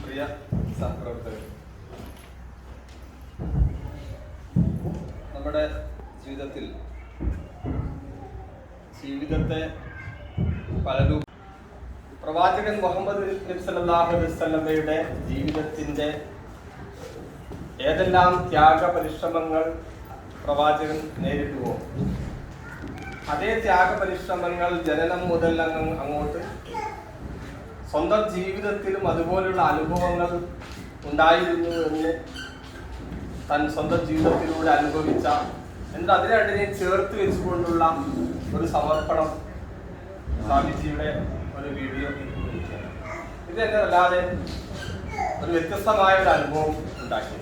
പ്രിയ സഹപ്രവർത്തകർ, നമ്മുടെ ജീവിതത്തെ പലരും പ്രവാചകൻ മുഹമ്മദ് നബി സല്ലല്ലാഹു അലൈഹി വസല്ലമയുടെ ജീവിതത്തിന്റെ ഏതെല്ലാം ത്യാഗ പരിശ്രമങ്ങൾ പ്രവാചകൻ നേരിട്ടുവോ അതേ ത്യാഗ പരിശ്രമങ്ങൾ ജനനം മുതൽ അങ്ങോട്ട് സ്വന്തം ജീവിതത്തിലും അതുപോലുള്ള അനുഭവങ്ങൾ ഉണ്ടായിരുന്നു എന്ന് താൻ സ്വന്തം ജീവിതത്തിലൂടെ അനുഭവിച്ച എന്നിട്ട് അതിനെ രണ്ടിനെ ചേർത്ത് വെച്ചുകൊണ്ടുള്ള ഒരു സമർപ്പണം സ്വാമിജിയുടെ ഒരു വീഡിയോ ഇത് തന്നെ അല്ലാതെ ഒരു വ്യത്യസ്തമായ ഒരു അനുഭവം ഉണ്ടാക്കി.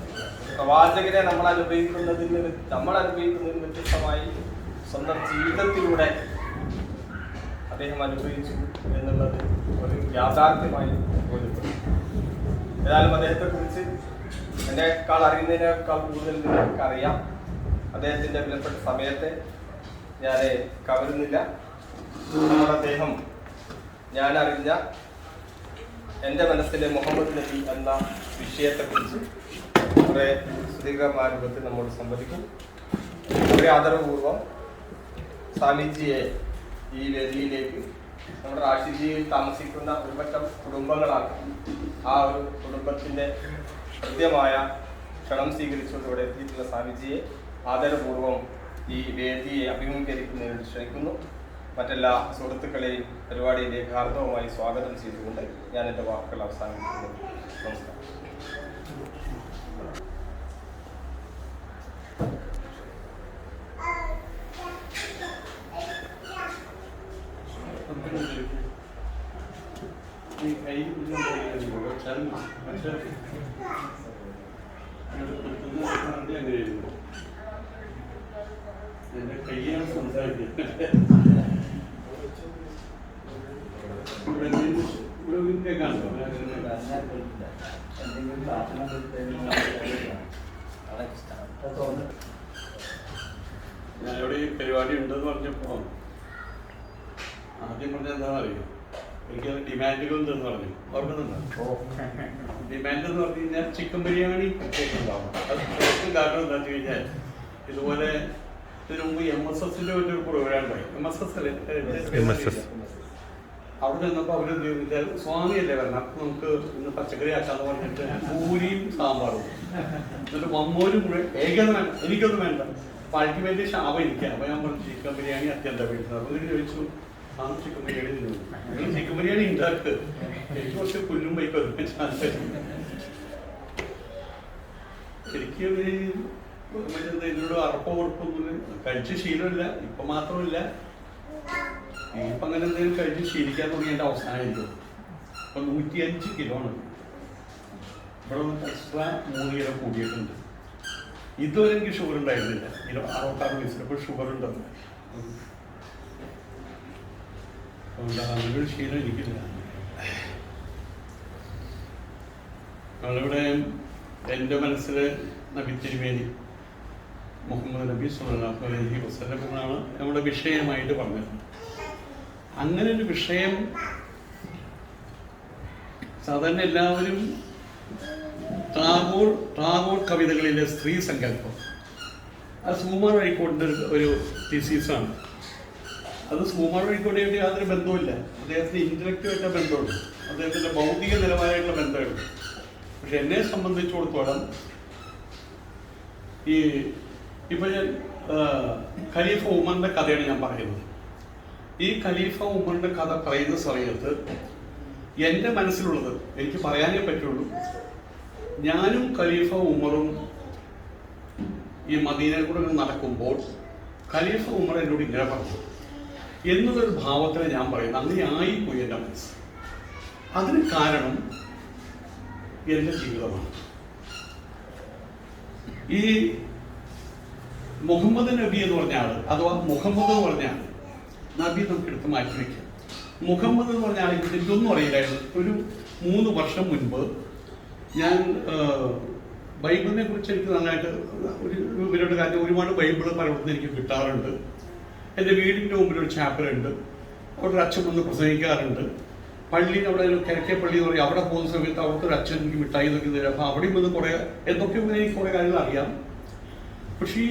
പ്രവാചകനെ നമ്മൾ അനുഭവിക്കുന്നതിന് വ്യത്യസ്തമായി സ്വന്തം ജീവിതത്തിലൂടെ അദ്ദേഹം അനുഭവിച്ചു എന്നുള്ളത് ഒരു യാഥാർത്ഥ്യമായി ബോധ്യപ്പെട്ടു. ഏതായാലും അദ്ദേഹത്തെ കുറിച്ച് എന്നെക്കാൾ അറിയുന്നതിനേക്കാൾ കൂടുതൽ നിങ്ങൾക്ക് അറിയാം. അദ്ദേഹത്തിന്റെ വിലപ്പെട്ട സമയത്തെ ഞാൻ കവരുന്നില്ല. അദ്ദേഹം ഞാൻ അറിഞ്ഞ എൻ്റെ മനസ്സിലെ മുഹമ്മദ് നബി എന്ന വിഷയത്തെക്കുറിച്ച് കുറെ സുദീർഘമായ രൂപത്തിൽ നമ്മോട് സംവദിക്കും. വളരെ ആദരവപൂർവം സ്വാമിജിയെ ഈ വേദിയിലേക്ക് നമ്മുടെ റാഷിജിയിൽ താമസിക്കുന്ന ഒരുപറ്റം കുടുംബങ്ങളാണ്. ആ ഒരു കുടുംബത്തിൻ്റെ കൃത്യമായ ക്ഷണം സ്വീകരിച്ചുകൊണ്ട് ഇവിടെ എത്തിയിട്ടുള്ള സ്വാമിജിയെ ആദരപൂർവം ഈ വേദിയെ അഭിമുഖീകരിക്കുന്നതിന് ക്ഷണിക്കുന്നു. മറ്റെല്ലാ സുഹൃത്തുക്കളെയും പരിപാടിയിലേക്ക് ഹാർദവമായി സ്വാഗതം ചെയ്തുകൊണ്ട് ഞാൻ എൻ്റെ വാക്കുകൾ അവസാനിപ്പിക്കുന്നു. നമസ്കാരം. എന്റെ കയ്യാണ് സംസാരിക്കുന്നത്. ഞാനിവിടെ ഈ പരിപാടി ഉണ്ടെന്ന് പറഞ്ഞപ്പോ ആദ്യം പറഞ്ഞ എന്താണെന്ന് അറിയോ, എനിക്ക് ഡിമാൻഡുകൾ ഉണ്ടെന്ന് പറഞ്ഞു. ഓർക്കുന്നുണ്ടോ? ഡിമാൻഡ് എന്ന് പറഞ്ഞു കഴിഞ്ഞാൽ ചിക്കൻ ബിരിയാണി ഉണ്ടാവും. അത് കാരണം എന്താ വെച്ച് കഴിഞ്ഞാൽ ഇതുപോലെ ഇതിനു മുമ്പ് MSSന്റെ ഒരു പ്രോഗ്രാം ഉണ്ടായി. അവിടെ നിന്നപ്പോൾ അവരെന്ത് ചെയ്താൽ സ്വാമിയല്ലേ വരണം, അപ്പൊ നമുക്ക് ഇന്ന് പച്ചക്കറി ആക്കാന്ന് പറഞ്ഞിട്ട് പൂരിയും സാമ്പാറും എന്നിട്ട് മമ്മൂരും കൂടെ ഏകത വേണ്ട, എനിക്കൊന്നും വേണ്ട. അപ്പൊ അൾട്ടിമേറ്റ് ശാപം ഇരിക്കുക. അപ്പൊ ഞാൻ പറഞ്ഞു ചിക്കൻ ബിരിയാണി അത്യന്തം വീട്ടുന്നത്. അപ്പൊ ഇതിന് ചോദിച്ചു ചിക്കൻ ബിരിയാണി തിന്നു. നിങ്ങൾ ചിക്കൻ ബിരിയാണി ഉണ്ടാക്ക്, എനിക്ക് കുറച്ച് പുല്ലും പൈപ്പും ശരിക്കും ഇതിനോട് അറപ്പ ഉറപ്പൊന്നും കഴിച്ച് ശീലമില്ല. ഇപ്പൊ മാത്രമല്ല, ഇപ്പൊ അങ്ങനെ എന്തെങ്കിലും കഴിച്ച് ശീലിക്കാൻ തുടങ്ങിയ അവസാനമായിരിക്കും. ഇപ്പൊ 105 കിലോ ആണ്. ഇവിടെ എക്സ്ട്രാ 3 കിലോ കൂടിയിട്ടുണ്ട്. ഇതുവരെ എനിക്ക് ഷുഗർ ഉണ്ടായിരുന്നില്ല. 66 വയസ്സിൽ ഇപ്പോൾ ഷുഗർ ഉണ്ടെന്ന്. അങ്ങനൊരു ശീലം എനിക്കില്ല. നമ്മളിവിടെ എൻ്റെ മനസ്സിൽ നബി തിരുമേനി മുഹമ്മദ് നബി സ്വല്ലല്ലാഹു അലൈഹി വസല്ലം എന്നാണ് നമ്മുടെ വിഷയമായിട്ട് പറഞ്ഞത്. അങ്ങനെ ഒരു വിഷയം സാധാരണ എല്ലാവരും ടാഗോർ കവിതകളിലെ സ്ത്രീ സങ്കല്പം, അത് സുകുമാർ വഴിക്കോടിൻ്റെ ഒരു തീസീസാണ്. അത് സുകുമാർ വഴിക്കോടിയായിട്ട് യാതൊരു ബന്ധവുമില്ല. അദ്ദേഹത്തിന് ഇൻ്റലക്റ്റുമായിട്ട് ബന്ധമുണ്ട്, അദ്ദേഹത്തിൻ്റെ ഭൗതിക നിലവാരമായിട്ടുള്ള ബന്ധമുണ്ട്. പക്ഷെ എന്നെ സംബന്ധിച്ചിടത്തോളം ഇപ്പൊ ഞാൻ ഖലീഫ ഉമറിന്റെ കഥയാണ് ഞാൻ പറയുന്നത്. ഈ ഖലീഫ ഉമറിന്റെ കഥ പറയുന്ന സമയത്ത് എൻ്റെ മനസ്സിലുള്ളത് എനിക്ക് പറയാനേ പറ്റുള്ളൂ. ഞാനും ഖലീഫ ഉമറും ഈ മദീനയിൽ കൂടെ നടക്കുമ്പോൾ ഖലീഫ ഉമർ എന്നോട് ഇങ്ങനെ പറഞ്ഞു എന്നതൊരു ഭാവത്തിലാണ് ഞാൻ പറയുന്നത്. അങ്ങനെ ആയിപ്പോയി എൻ്റെ മനസ്സ്. അതിന് കാരണം എൻ്റെ ജീവിതമാണ്. ഈ മുഹമ്മദ് നബി എന്ന് പറഞ്ഞ ആള്, അഥവാ മുഹമ്മദ് എന്ന് പറഞ്ഞ ആള്, നബി നമുക്ക് എടുത്ത് മാറ്റി വയ്ക്കാം. മുഹമ്മദ് എന്ന് പറഞ്ഞ ആളെ ഇതൊന്നും അറിയില്ലായിരുന്നു. ഒരു 3 വർഷം മുൻപ് ഞാൻ ബൈബിളിനെ കുറിച്ച് എനിക്ക് നന്നായിട്ട് ഇവരുടെ കാര്യം ഒരുപാട് ബൈബിൾ പലയിടത്തുനിന്ന് എനിക്ക് കിട്ടാറുണ്ട്. എൻ്റെ വീടിൻ്റെ മുമ്പിൽ ഒരു ചാപ്പലുണ്ട്, അവിടെ ഒരു അച്ഛൻ വന്ന് പ്രസംഗിക്കാറുണ്ട്. പള്ളി അവിടെ കിഴക്കേ പള്ളി എന്ന് പറയും, അവിടെ പോകുന്ന സമയത്ത് അവിടുത്തെ ഒരു അച്ഛൻ എനിക്ക് മിഠായി ഇതൊക്കെ തരും. അപ്പോൾ അവിടെയും വന്ന് കുറേ എന്തൊക്കെയോ എനിക്ക് കുറേ കാര്യങ്ങൾ അറിയാം. പക്ഷേ ഈ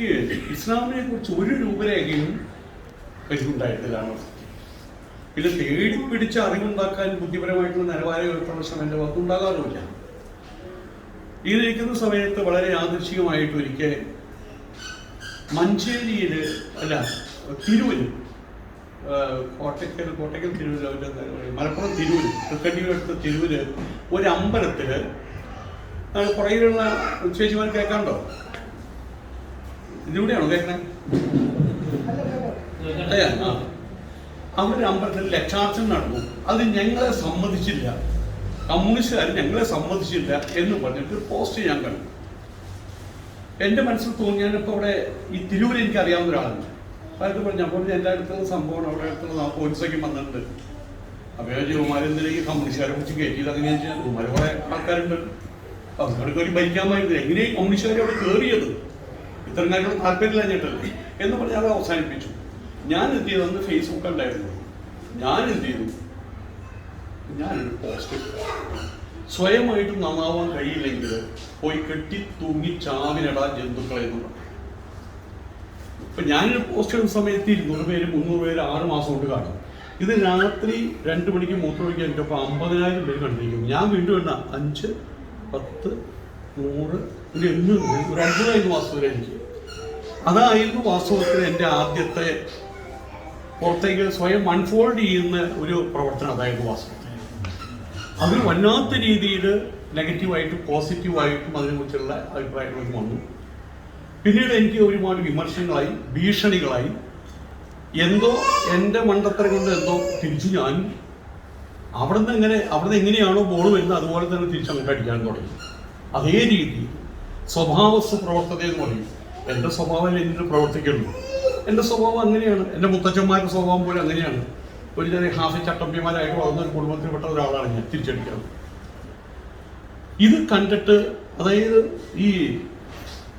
ഇസ്ലാമിനെ കുറിച്ച് ഒരു രൂപരേഖയും എനിക്കുണ്ടായിട്ടില്ലാണ്. പിന്നെ തേടി പിടിച്ച് അറിവുണ്ടാക്കാൻ ബുദ്ധിപരമായിട്ടുള്ള നിലവാരം ഉയർത്തുന്ന ശ്രമം എൻ്റെ ഭാഗത്ത് ഉണ്ടാകാറുമില്ല. ഇതിരിക്കുന്ന സമയത്ത് വളരെ യാദൃശ്ചികമായിട്ട് ഒരിക്കൽ മഞ്ചേരിയിൽ അല്ല തിരൂര്, കോട്ടയ്ക്കൽ തിരൂര്, മലപ്പുറം തിരൂര്, തൃക്കണ്ടിയൂരടുത്ത് തിരൂര് ഒരു അമ്പലത്തിൽ പുറകിലുള്ള ചേച്ചിമാർ കേൾക്കാണ്ടോ? ഇതിലൂടെയാണോ കേൾക്കണേ? അവരുടെ അമ്പലത്തിൽ ലക്ഷാർച്ചന നടന്നു. അത് ഞങ്ങളെ സമ്മതിച്ചില്ല, കമ്മ്യൂണിസ്റ്റുകാർ ഞങ്ങളെ സമ്മതിച്ചില്ല എന്ന് പറഞ്ഞിട്ട് പോസ്റ്റ് ഞാൻ കണ്ടു. എൻ്റെ മനസ്സിൽ തോന്നി, ഞാനിപ്പോൾ അവിടെ ഈ തിരൂര് എനിക്ക് അറിയാവുന്ന ഒരാളാണ്. അതായത് പറഞ്ഞു അപ്പോൾ എൻ്റെ അടുത്തുള്ള സംഭവമാണ്, അവിടെ അടുത്തുള്ള പോലീസൊക്കെ വന്നിട്ടുണ്ട്. അപ്പോൾ ജോമാരെന്തിലേക്ക് കമ്മ്യൂണിസ്റ്റുകാരെ കുറിച്ച് കയറ്റിയത് അങ്ങനെയാണെന്ന് വെച്ചാൽ ജോമാർ കുറേ ആൾക്കാരുണ്ട്, അവർക്ക് കയറി ഭരിക്കാമായിരുന്നു. എങ്ങനെയും കമ്മ്യൂണിസ്റ്റുകാർ അവിടെ കയറിയത് ഇത്തരം കാര്യങ്ങൾ താല്പര്യമില്ലാഞ്ഞിട്ടല്ലേ എന്ന് പറഞ്ഞ് അത് അവസാനിപ്പിച്ചു. ഞാൻ എന്ത് ചെയ്തതെന്ന് ഫേസ്ബുക്ക് ഉണ്ടായിരുന്നു. ഞാൻ എന്ത് ചെയ്തു, ഞാനൊരു പോസ്റ്റ്, സ്വയമായിട്ട് നന്നാവാൻ കഴിയില്ലെങ്കിൽ പോയി കെട്ടി തൂങ്ങി ചാവിനിടാൻ ജന്തുക്കളെ എന്ന് പറഞ്ഞു. ഇപ്പൊ ഞാനൊരു പോസ്റ്റ് ഇടുന്ന സമയത്ത് 200 പേര് 300 പേര് 6 മാസം കൊണ്ട് കാണും. ഇത് രാത്രി 2 മണിക്ക് 3 മണിക്ക് കഴിഞ്ഞപ്പോൾ 50,000 പേര് കണ്ടിരിക്കും. ഞാൻ വീണ്ടും എണ്ണ 5, 10, 100 ഒരു 800 ഒരു 50,000 മാസം വരെ എനിക്ക്. അതായിരുന്നു വാസ്തവത്തിൽ എൻ്റെ ആദ്യത്തെ പുറത്തേക്ക് സ്വയം അൺഫോൾഡ് ചെയ്യുന്ന ഒരു പ്രവർത്തനം. അതായിരുന്നു വാസ്തവത്തിൽ അതിന് വല്ലാത്ത രീതിയിൽ നെഗറ്റീവായിട്ടും പോസിറ്റീവായിട്ടും അതിനെക്കുറിച്ചുള്ള അഭിപ്രായങ്ങളൊക്കെ വന്നു. പിന്നീട് എനിക്ക് ഒരുപാട് വിമർശനങ്ങളായി, ഭീഷണികളായി. എന്തോ എൻ്റെ മണ്ടത്തരം കൊണ്ട് എന്തോ തിരിച്ചു ഞാൻ അവിടുന്ന് എങ്ങനെയാണോ ബോൾ വരുന്നത് അതുപോലെ തന്നെ തിരിച്ചങ്ങോട്ട് അടിക്കാൻ തുടങ്ങി. അതേ രീതി സ്വഭാവസ്വ പ്രവർത്തത എന്ന് പറയും. എൻ്റെ സ്വഭാവം എന്നിട്ട് പ്രവർത്തിക്കുള്ളൂ. എൻ്റെ സ്വഭാവം അങ്ങനെയാണ്. എൻ്റെ മുത്തച്ഛന്മാരുടെ സ്വഭാവം പോലെ അങ്ങനെയാണ്. ഒരു ചെറിയ ഹാഫി ചട്ടമ്പിമാരായിട്ട് വളർന്നൊരു കുടുംബത്തിൽപ്പെട്ട ഒരാളാണ് ഞാൻ. തിരിച്ചടിക്കുന്നത് ഇത് കണ്ടിട്ട്, അതായത് ഈ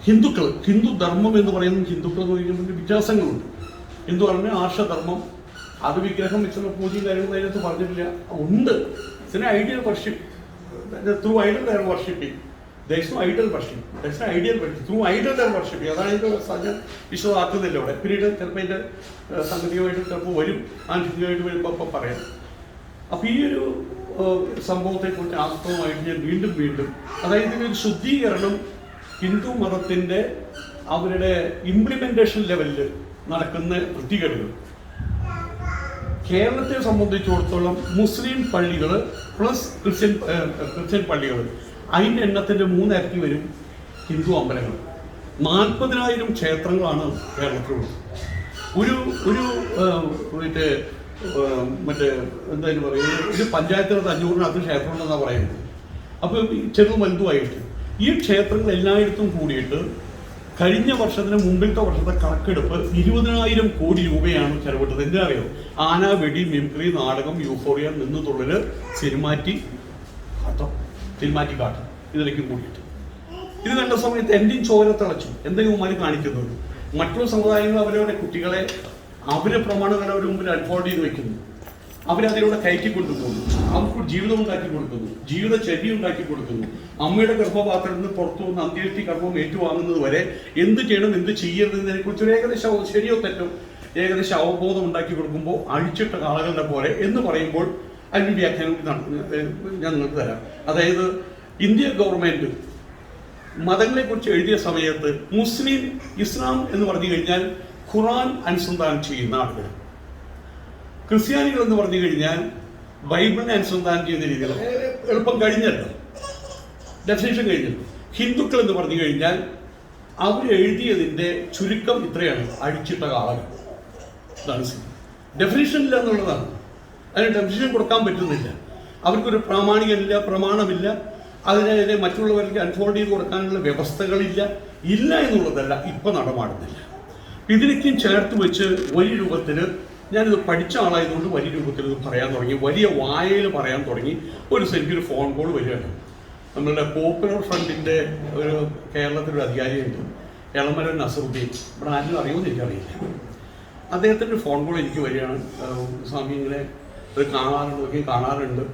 ഹിന്ദുക്കൾ, ഹിന്ദു ധർമ്മം എന്ന് പറയുന്നത്, ഹിന്ദുക്കൾ എന്ന് പറയുമ്പോൾ വ്യത്യാസങ്ങളുണ്ട്. ഹിന്ദു പറഞ്ഞ ആർഷധർമ്മം, അത് വിഗ്രഹം വെച്ചുള്ള പൂജയും കാര്യങ്ങളും അതിനകത്ത് പറഞ്ഞിട്ടില്ല. ഉണ്ട്. ഇതിന് ഐഡിയൽ വർഷിപ്പ്, ത്രൂ ഐഡൽ ദർ worshipping. There is no idol worship. There is no ideal worship. Through idol they are worshiping. അതാണ് ഇത് സാധ്യം വിശ്വസാക്കുന്നില്ല അവിടെ. പിന്നീട് ചിലപ്പോൾ ഇതിൻ്റെ സംഗതിയുമായിട്ട് ചിലപ്പോൾ വരും, ആനുഷ്ഠികമായിട്ട് വരുമ്പോൾ പറയാം. അപ്പോൾ ഈ ഒരു സംഭവത്തെക്കുറിച്ച് ആസ്പദമായിട്ട് ഞാൻ വീണ്ടും അതായത് ഇതിനൊരു ശുദ്ധീകരണം ഹിന്ദു മതത്തിൻ്റെ അവരുടെ ഇംപ്ലിമെൻറ്റേഷൻ ലെവലിൽ നടക്കുന്ന വൃത്തികേടുകൾ. കേരളത്തെ സംബന്ധിച്ചിടത്തോളം മുസ്ലിം പള്ളികൾ പ്ലസ് ക്രിസ്ത്യൻ പള്ളികൾ, അതിൻ്റെ എണ്ണത്തിൻ്റെ 3 ഇരട്ടി വരും ഹിന്ദു അമ്പലങ്ങൾ. 40,000 ക്ഷേത്രങ്ങളാണ് കേരളത്തിലുള്ളത്. ഒരു മറ്റേ എന്തായാലും പറയുക, ഒരു പഞ്ചായത്തിനകത്ത് 500 ക്ഷേത്രമുണ്ടെന്നാണ് പറയുന്നത്. അപ്പോൾ ചെറുതും വലുതുമായിട്ട് ഈ ക്ഷേത്രങ്ങൾ എല്ലായിടത്തും കൂടിയിട്ട് കഴിഞ്ഞ വർഷത്തിന് മുമ്പിലത്തെ വർഷത്തെ കണക്കെടുപ്പ് 20,000 കോടി രൂപയാണ് ചെലവിട്ടത്. എന്തിനറിയോ? ആന, വെടി, മിമിക്രി, നാടകം, യൂഫോറിയ, നിന്ന് തുള്ളല്, സിനിമാറ്റിക്കാട്ടം ഇതിലേക്കും കൂടിയിട്ട്. ഇത് കണ്ട സമയത്ത് എൻ്റെയും ചോര തിളച്ചു. എന്തെങ്കിലും കാണിക്കുന്നത് മറ്റുള്ള സമുദായങ്ങൾ അവരവരുടെ കുട്ടികളെ അവരെ പ്രമാണങ്ങൾ അവരുടെ മുമ്പിൽ അൺഫോൾഡ് ചെയ്ത് വെക്കുന്നു. അവരതിലൂടെ കയറ്റി കൊണ്ടുപോകുന്നു. അവർക്ക് ജീവിതം ഉണ്ടാക്കി കൊടുക്കുന്നു, ജീവിതചര്യ ഉണ്ടാക്കി കൊടുക്കുന്നു. അമ്മയുടെ ഗർഭപാത്രത്തിൽ നിന്ന് പുറത്തു വന്ന് അന്ത്യേഷ്ടി കർമ്മം ഏറ്റുവാങ്ങുന്നത് വരെ എന്ത് ചെയ്യണം, എന്ത് ചെയ്യരുതെന്നതിനെ കുറിച്ചൊരു ഏകദേശം ശരിയോ തെറ്റോ ഏകദേശം അവബോധം ഉണ്ടാക്കി കൊടുക്കുമ്പോൾ അഴിച്ചിട്ട കാളകളുടെ പോലെ എന്ന് പറയുമ്പോൾ അതിന് വ്യാഖ്യാനം ഞാൻ നിങ്ങൾക്ക് തരാം. അതായത് ഇന്ത്യ ഗവൺമെൻറ് മതങ്ങളെക്കുറിച്ച് എഴുതിയ സമയത്ത് മുസ്ലിം, ഇസ്ലാം എന്ന് പറഞ്ഞു കഴിഞ്ഞാൽ ഖുറാൻ അനുസന്ധാനം ചെയ്യുന്ന ആളുകൾ, ക്രിസ്ത്യാനികൾ എന്ന് പറഞ്ഞു കഴിഞ്ഞാൽ ബൈബിളിനെ അനുസന്ധാനം ചെയ്യുന്ന രീതികൾ എളുപ്പം കഴിഞ്ഞല്ലോ, ഡെഫിനേഷൻ കഴിഞ്ഞല്ലോ. ഹിന്ദുക്കൾ എന്ന് പറഞ്ഞു കഴിഞ്ഞാൽ അവർ എഴുതിയതിൻ്റെ ചുരുക്കം ഇത്രയാണ്: അഴിച്ചിട്ട കാളകൾ. ഡെഫിനേഷൻ ഇല്ല എന്നുള്ളതാണ്. അതിന് ഡെഫിനേഷൻ കൊടുക്കാൻ പറ്റുന്നില്ല. അവർക്കൊരു പ്രാമാണികമില്ല, പ്രമാണമില്ല. അതിനെ മറ്റുള്ളവർക്ക് അൺഫോൾഡ് ചെയ്ത് കൊടുക്കാനുള്ള വ്യവസ്ഥകളില്ല. ഇല്ല എന്നുള്ളതല്ല, ഇപ്പം നടമാടുന്നില്ല. ഇതിലേക്കും ചേർത്ത് വെച്ച് വലിയ രൂപത്തിൽ, ഞാനിത് പഠിച്ച ആളായതുകൊണ്ട് വലിയ രൂപത്തിൽ ഇത് പറയാൻ തുടങ്ങി, വലിയ വായയിൽ പറയാൻ തുടങ്ങി. എനിക്കൊരു ഫോൺ കോൾ വരികയാണ്. നമ്മളുടെ പോപ്പുലർ ഫ്രണ്ടിൻ്റെ ഒരു കേരളത്തിലൊരു അധികാരിയുണ്ട്, എളമരം നസറുദ്ദീൻ. ഇവിടെ ആരും അറിയുമെന്ന് എനിക്കറിയില്ല. അദ്ദേഹത്തിൻ്റെ ഫോൺ കോൾ എനിക്ക് വരികയാണ്: സ്വാമി, ഇങ്ങനെ ഇത് കാണാറുണ്ട്.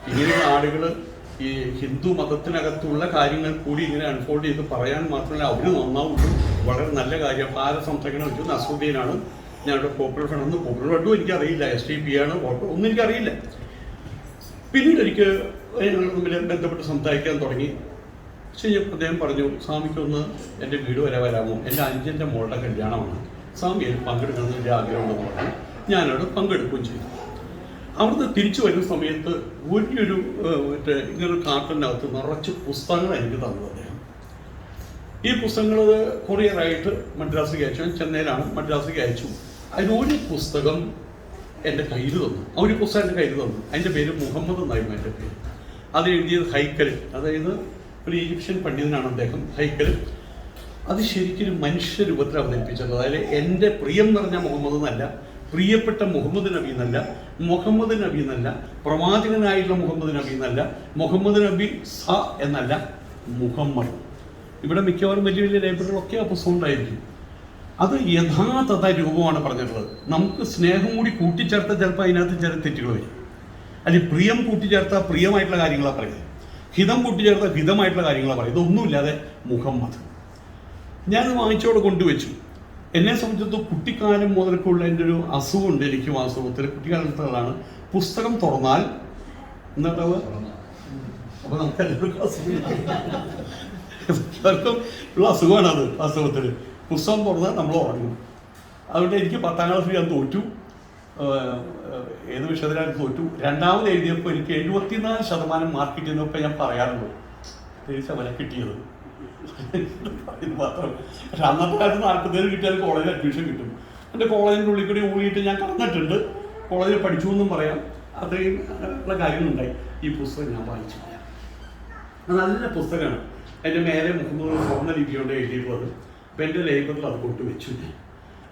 ഇങ്ങനെയുള്ള ആളുകൾ ഈ ഹിന്ദു മതത്തിനകത്തുള്ള കാര്യങ്ങൾ കൂടി ഇങ്ങനെ അൺഫോൾഡ് ചെയ്ത് പറയാൻ മാത്രമല്ല അവർ നന്നാവുള്ളൂ. വളരെ നല്ല കാര്യം. ഭാരതസംരക്ഷണം വെച്ചു നസറുദ്ദീനാണ് ഞങ്ങളുടെ പോപ്പുലർ ഫ്രണ്ട്. പോപ്പുലർ ഫ്രണ്ടും എനിക്കറിയില്ല, SDP ആണ്, ഒന്നും എനിക്കറിയില്ല. പിന്നീട് എനിക്ക് ഞങ്ങൾ തമ്മിൽ ബന്ധപ്പെട്ട് സംസാരിക്കാൻ തുടങ്ങി. അദ്ദേഹം പറഞ്ഞു, സ്വാമിക്കൊന്ന് എൻ്റെ വീട് വരെ വരാമോ, എൻ്റെ അഞ്ചൻ്റെ മോളുടെ കല്യാണമാണ്, സ്വാമിയിൽ പങ്കെടുക്കണമെന്ന് എൻ്റെ ആഗ്രഹമുണ്ടെന്ന് പറഞ്ഞു. ഞാനവിടെ പങ്കെടുക്കുകയും ചെയ്തു. അവിടുന്ന് തിരിച്ചു വരുന്ന സമയത്ത് വലിയൊരു ഇങ്ങനൊരു കാർട്ടനകത്ത് നിറച്ച് പുസ്തകങ്ങൾ എനിക്ക് തന്നത് അദ്ദേഹം. ഈ പുസ്തകങ്ങൾ കൊറിയറായിട്ട് മദ്രാസിലേക്ക് അയച്ചു. ഞാൻ ചെന്നൈയിലാണ്, മദ്രാസിലേക്ക് അയച്ചു. അതിനൊരു പുസ്തകം എൻ്റെ കയ്യിൽ തന്നു. ഒരു പുസ്തകം എൻ്റെ കയ്യിൽ തന്നു. അതിൻ്റെ പേര് മുഹമ്മദ് എന്നായിരുന്നു എൻ്റെ പേര്. അത് എഴുതിയത് ഹൈക്കൽ, അതായത് ഒരു ഈജിപ്ഷ്യൻ പണ്ഡിതനാണ് അദ്ദേഹം. ഹൈക്കൽ അത് ശരിക്കും മനുഷ്യരൂപത്തിൽ അവതരിപ്പിച്ചത്. അതായത് എൻ്റെ പ്രിയം നിറഞ്ഞ മുഹമ്മദ് എന്നല്ല, പ്രിയപ്പെട്ട മുഹമ്മദ് നബി എന്നല്ല, മുഹമ്മദ് നബി എന്നല്ല, പ്രവാചകനായിട്ടുള്ള മുഹമ്മദ് നബി എന്നല്ല, മുഹമ്മദ് നബി സ എന്നല്ല, മുഹമ്മദ്. ഇവിടെ മിക്കവാറും വലിയ വലിയ ലൈബ്രറികളൊക്കെ ആ പുസ്തകം ഉണ്ടായിരിക്കും. അത് യഥാതഥ രൂപമാണ് പറഞ്ഞിട്ടുള്ളത്. നമുക്ക് സ്നേഹം കൂടി കൂട്ടിച്ചേർത്ത ചിലപ്പോൾ അതിനകത്ത് ചില തെറ്റുകൾ വരും. അല്ലെങ്കിൽ പ്രിയം കൂട്ടിച്ചേർത്ത പ്രിയമായിട്ടുള്ള കാര്യങ്ങളാണ് പറയുന്നത്, ഹിതം കൂട്ടിച്ചേർത്ത ഹിതമായിട്ടുള്ള കാര്യങ്ങളാണ് പറയുന്നത്. ഇതൊന്നുമില്ലാതെ മുഹമ്മദ്. ഞാനത് വാങ്ങിച്ചോടെ കൊണ്ടുവച്ചു. എന്നെ സംബന്ധിച്ചിടത്തോളം കുട്ടിക്കാലം മുതൽക്കുള്ള എൻ്റെ ഒരു അസുഖമുണ്ട്. എനിക്ക് വാസ്തവത്തിൽ കുട്ടിക്കാലത്തുള്ളതാണ്. പുസ്തകം തുറന്നാൽ എന്താ അപ്പോൾ നമുക്ക് എല്ലാവർക്കും ഉള്ള അസുഖമാണ് അത്. വാസ്തവത്തിൽ പുസ്തകം തുറന്നാൽ നമ്മൾ ഉറങ്ങും. അതുകൊണ്ട് എനിക്ക് 10ാം ക്ലാസ്സിൽ ഞാൻ തോറ്റു. ഏത് വിഷയത്തിലാണ് തോറ്റു. രണ്ടാമത് എഴുതിയപ്പോൾ എനിക്ക് 74% മാർക്ക് കിട്ടിയെന്നപ്പോൾ ഞാൻ പറയാറുള്ളൂ, ശതമാനം കിട്ടിയത് ഇത് മാത്രം. പക്ഷെ അന്നത്തെ കാലത്ത് 47 കിട്ടിയാൽ കോളേജിൽ അഡ്മിഷൻ കിട്ടും. എൻ്റെ കോളേജിൻ്റെ ഉള്ളിൽ കൂടി ഊളിയിട്ട് ഞാൻ കടന്നിട്ടുണ്ട്. കോളേജിൽ പഠിച്ചു എന്നും പറയാം. അത്രയും ഉള്ള കാര്യങ്ങളുണ്ടായി. ഈ പുസ്തകം ഞാൻ വായിച്ചില്ല. നല്ല പുസ്തകമാണ്. എൻ്റെ മേലെ മുഹമ്മദ് സ്വർണ്ണ ലിപിയോടെ എഴുതിയിട്ടുള്ളത്. അപ്പം എൻ്റെ ലൈബ്രറിയിൽ അത് കൊണ്ടുവച്ചു.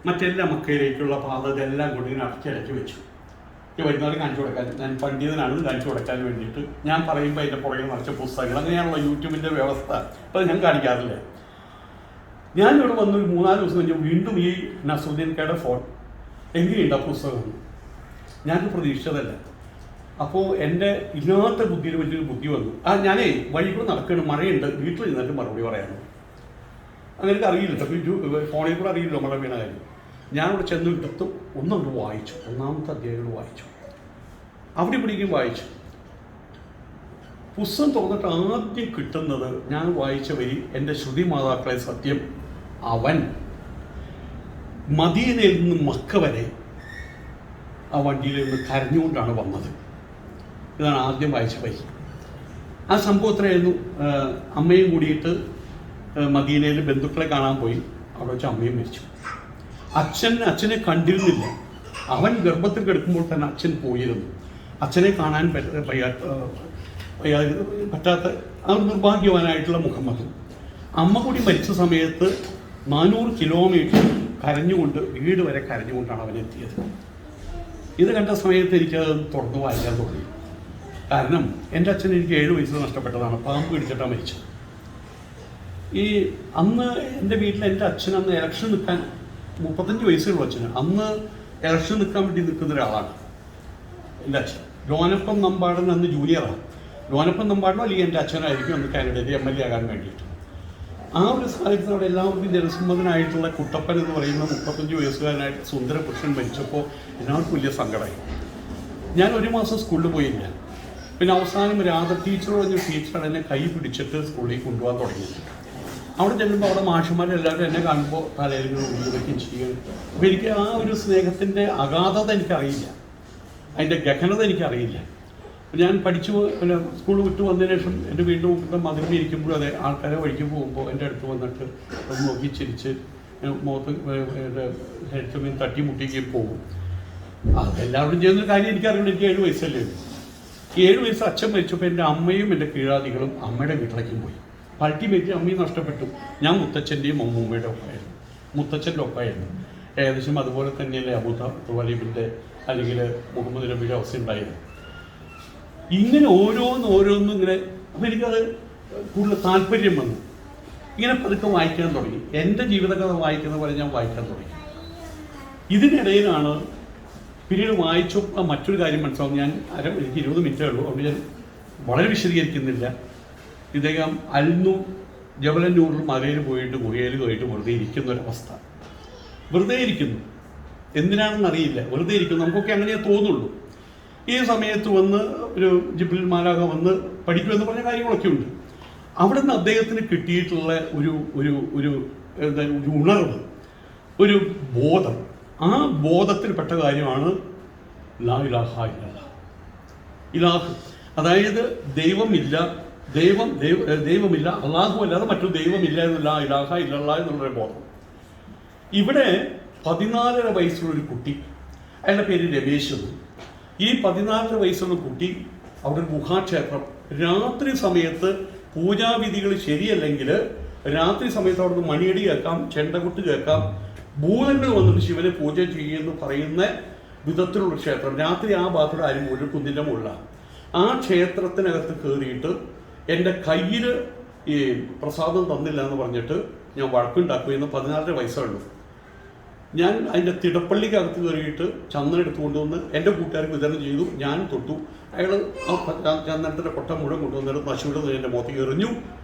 മറ്റെല്ലാം മക്കയിലേക്കുള്ള പാത ഇതെല്ലാം കൊണ്ട് ഇങ്ങനെ അടക്കി വെച്ചു. വരുന്നവരെ കാണിച്ചു കൊടുക്കാൻ, ഞാൻ പണ്ഡിതനാണെന്ന് കാണിച്ചു കൊടുക്കാൻ വേണ്ടിയിട്ട് ഞാൻ പറയുമ്പോൾ അതിൻ്റെ പുറകിൽ നിറച്ച പുസ്തകങ്ങൾ. അങ്ങനെയാണല്ലോ യൂട്യൂബിൻ്റെ വ്യവസ്ഥ. അപ്പോൾ ഞാൻ കാണിക്കാറില്ല. ഞാനിവിടെ വന്നൊരു 3-4 ദിവസം കഴിഞ്ഞ് വീണ്ടും ഈ നസറുദ്ദീൻ കയുടെ ഫോൺ എങ്ങനെയുണ്ട് ആ പുസ്തകം, ഞാനത് പ്രതീക്ഷിച്ചതല്ല. അപ്പോൾ എൻ്റെ ഇല്ലാത്ത ബുദ്ധിയിൽ വലിയൊരു ബുദ്ധി വന്നു. ഞാനേ വഴികൂടെ നടക്കുകയാണ്, മഴയുണ്ട്, വീട്ടിൽ നിന്നിട്ട് മറുപടി പറയാനും അങ്ങനെ അറിയില്ല. ഫോണിൽ കൂടെ അറിയില്ലോ മഴ വീണ കാര്യം. ഞാനിവിടെ ചെന്ന് എടുത്ത് ഒന്നുകൊണ്ട് വായിച്ചു. 1ാമത്തെ അധ്യായങ്ങൾ വായിച്ചു. അവിടെ ഇവിടേക്കും വായിച്ചു. പുസ്തകം തുറന്നിട്ട് ആദ്യം കിട്ടുന്നത് ഞാൻ വായിച്ച വരി, എൻ്റെ ശ്രുതി മാതാക്കളെ സത്യം, അവൻ മദീനയിൽ നിന്ന് മക്ക വരെ ആ വണ്ടിയിൽ നിന്ന് കരഞ്ഞുകൊണ്ടാണ് വന്നത്. ഇതാണ് ആദ്യം വായിച്ച വരി. ആ സംഭവത്തിലായിരുന്നു. അമ്മയും കൂടിയിട്ട് മദീനയിൽ ബന്ധുക്കളെ കാണാൻ പോയി. അവിടെ വെച്ച് അമ്മയും മരിച്ചു. അച്ഛനെ കണ്ടിരുന്നില്ല. അവൻ ഗർഭത്തിൽ കിടക്കുമ്പോൾ തന്നെ അച്ഛൻ പോയിരുന്നു. അച്ഛനെ കാണാൻ പറ്റാത്ത ആ നിർഭാഗ്യവാനായിട്ടുള്ള മുഹമ്മദ്. അമ്മ കൂടി മരിച്ച സമയത്ത് 400 കിലോമീറ്റർ കരഞ്ഞുകൊണ്ട്, വീട് വരെ കരഞ്ഞുകൊണ്ടാണ് അവനെത്തിയത്. ഇത് കണ്ട സമയത്ത് എനിക്കത് തുറന്നു വായിക്കാൻ തോന്നി. കാരണം എൻ്റെ അച്ഛൻ എനിക്ക് 7 വയസ്സ് നഷ്ടപ്പെട്ടതാണ്. പാമ്പ് പിടിച്ചിട്ടാണ് മരിച്ചത്. അന്ന് എൻ്റെ വീട്ടിൽ എൻ്റെ അച്ഛൻ അന്ന് ഇലക്ഷൻ നിൽക്കാൻ 35 വയസ്സുള്ള അച്ഛന്. അന്ന് ഇലക്ഷൻ നിൽക്കാൻ വേണ്ടി നിൽക്കുന്ന ഒരാളാണ് എൻ്റെ അച്ഛൻ. ലോനപ്പം നമ്പാടൻ അന്ന് ജൂനിയറാണ്. ലോനപ്പം നമ്പാടനോ അല്ലെങ്കിൽ എൻ്റെ അച്ഛനായിരിക്കും അന്ന് കാൻഡിഡേറ്റ് MLA ആകാൻ വേണ്ടിയിട്ട്. ആ ഒരു സാഹചര്യത്തിൽ അവിടെ എല്ലാവർക്കും ജനസമ്മതനായിട്ടുള്ള കുട്ടപ്പൻ എന്ന് പറയുന്ന 35 വയസ്സുകാരനായിട്ട് സുന്ദര പുരുഷൻ മരിച്ചപ്പോൾ എല്ലാവർക്കും വലിയ സങ്കടമായി. ഞാൻ 1 മാസം സ്കൂളിൽ പോയില്ല. പിന്നെ അവസാനം രാധ ടീച്ചർ പറഞ്ഞ ടീച്ചർ എന്നെ കൈ പിടിച്ചിട്ട് സ്കൂളിൽ കൊണ്ടുപോകാൻ തുടങ്ങിയത്. അവിടെ ചെല്ലുമ്പോൾ അവിടെ മാഷന്മാരെല്ലാവരും എന്നെ കാണുമ്പോൾ തലയിൽ ഉപയോഗിക്കുകയും ചെയ്യും. അപ്പോൾ എനിക്ക് ആ ഒരു സ്നേഹത്തിൻ്റെ അഗാധത എനിക്കറിയില്ല, അതിൻ്റെ ഗഹനത എനിക്കറിയില്ല. ഞാൻ പഠിച്ചു പിന്നെ സ്കൂൾ വിട്ട് വന്നതിന് ശേഷം എൻ്റെ വീണ്ടും മുമ്പിൽ മതിലിൽ ഇരിക്കുമ്പോഴും അതെ, ആൾക്കാരെ വഴിക്ക് പോകുമ്പോൾ എൻ്റെ അടുത്ത് വന്നിട്ട് അത് നോക്കി ചിരിച്ച് മുഖത്ത് ഹെൽത്ത് തട്ടിമുട്ടിക്കുകയും പോകും. അതെല്ലാവരും ചെയ്യുന്നൊരു കാര്യം എനിക്കറിയില്ല. എനിക്ക് 7 വയസ്സല്ലേ ഉള്ളൂ. 7 വയസ്സ് അച്ഛൻ മരിച്ചപ്പോൾ എൻ്റെ അമ്മയും എൻ്റെ കീഴാദികളും അമ്മയുടെ വീട്ടിലേക്കും പോയി. അൾട്ടിമേറ്റ്ലി അമ്മയും നഷ്ടപ്പെട്ടു. ഞാൻ മുത്തച്ഛൻ്റെയും അമ്മൂമ്മയുടെ ഒപ്പമായിരുന്നു, മുത്തച്ഛൻ്റെ ഒപ്പമായിരുന്നു. ഏകദേശം അതുപോലെ തന്നെയല്ലേ അബൂ ത്വാലിബിൻ്റെ അല്ലെങ്കിൽ മുഹമ്മദ് നബിയുടെ അവസ്ഥ ഉണ്ടായിരുന്നു. ഇങ്ങനെ ഓരോന്നും ഇങ്ങനെ. അപ്പോൾ എനിക്കത് കൂടുതൽ താല്പര്യം വന്നു. ഇങ്ങനെ പതുക്കെ വായിക്കാൻ തുടങ്ങി. എൻ്റെ ജീവിതകഥ വായിക്കുന്ന പോലെ ഞാൻ വായിക്കാൻ തുടങ്ങി. ഇതിനിടയിലാണ് പിന്നീട് വായിച്ചു മറ്റൊരു കാര്യം മനസ്സിലാവും. എനിക്ക് 20 മിനിറ്റേ ഉള്ളൂ, അതുകൊണ്ട് ഞാൻ വളരെ വിശദീകരിക്കുന്നില്ല. ഇദ്ദേഹം അൽനൂർ ജബലന്നൂറിൽ മലയിൽ പോയിട്ട് ഗുഹയിൽ പോയിട്ട് വെറുതെ ഇരിക്കുന്നൊരവസ്ഥ. വെറുതെ ഇരിക്കുന്നു, എന്തിനാണെന്ന് അറിയില്ല, വെറുതെ ഇരിക്കുന്നു. നമുക്കൊക്കെ അങ്ങനെ തോന്നുള്ളൂ. ഈ സമയത്ത് വന്ന് ഒരു ജിബ്രീൽ മാലാഖ വന്ന് പഠിക്കുമെന്ന് പറഞ്ഞ കാര്യങ്ങളൊക്കെ ഉണ്ട്. അവിടെ നിന്ന് അദ്ദേഹത്തിന് കിട്ടിയിട്ടുള്ള ഒരു ഒരു ഒരു എന്താ ഒരു ഉണർവ്, ഒരു ബോധം, ആ ബോധത്തിൽപ്പെട്ട കാര്യമാണ് ലാ ഇലാഹ ഇല്ലല്ലാഹ്. ഇലാഹ് അതായത് ദൈവമില്ല, ദൈവമില്ല, അള്ളാഹു അല്ലാതെ മറ്റൊരു ദൈവമില്ല എന്നുള്ള ലാ ഇലാഹ ഇല്ലല്ലാഹ് എന്നുള്ളൊരു ബോധം. ഇവിടെ 14.5 വയസ്സുള്ളൊരു കുട്ടി, അയാളുടെ പേര് രമേശ് എന്ന്. ഈ 14 വയസ്സുള്ള കുട്ടി അവിടെ ഒരു ഗുഹാക്ഷേത്രം, രാത്രി സമയത്ത് പൂജാവിധികൾ ശരിയല്ലെങ്കിൽ രാത്രി സമയത്ത് അവിടുന്ന് മണിയടി കേൾക്കാം, ചെണ്ടകുട്ട് കേൾക്കാം, ഭൂതങ്ങൾ വന്നിട്ട് ശിവനെ പൂജ ചെയ്യുമെന്ന് പറയുന്ന വിധത്തിലുള്ള ക്ഷേത്രം. രാത്രി ആ ഭാഗത്തോടെ ആരും ഒരു കുന്നിൻ്റെ മുകളിലാണ്. ആ ക്ഷേത്രത്തിനകത്ത് കയറിയിട്ട് എൻ്റെ കയ്യിൽ ഈ പ്രസാദം തന്നില്ല എന്ന് പറഞ്ഞിട്ട് ഞാൻ വഴക്കുണ്ടാക്കുകയെന്ന് 14 വയസ്സുള്ളൂ. ഞാൻ അതിൻ്റെ തിടപ്പള്ളിക്കകത്ത് കയറിയിട്ട് ചന്ദനം എടുത്തുകൊണ്ടുവന്ന് എൻ്റെ കൂട്ടുകാർക്ക് വിതരണം ചെയ്തു. ഞാൻ തൊട്ടു. അയാൾ ആ ചന്ദനത്തിൻ്റെ കൊട്ട മുഴുവൻ കൊണ്ടുവന്നിട്ട് പശുവിൻ്റെ എൻ്റെ മുഖത്തേക്ക് എറിഞ്ഞു.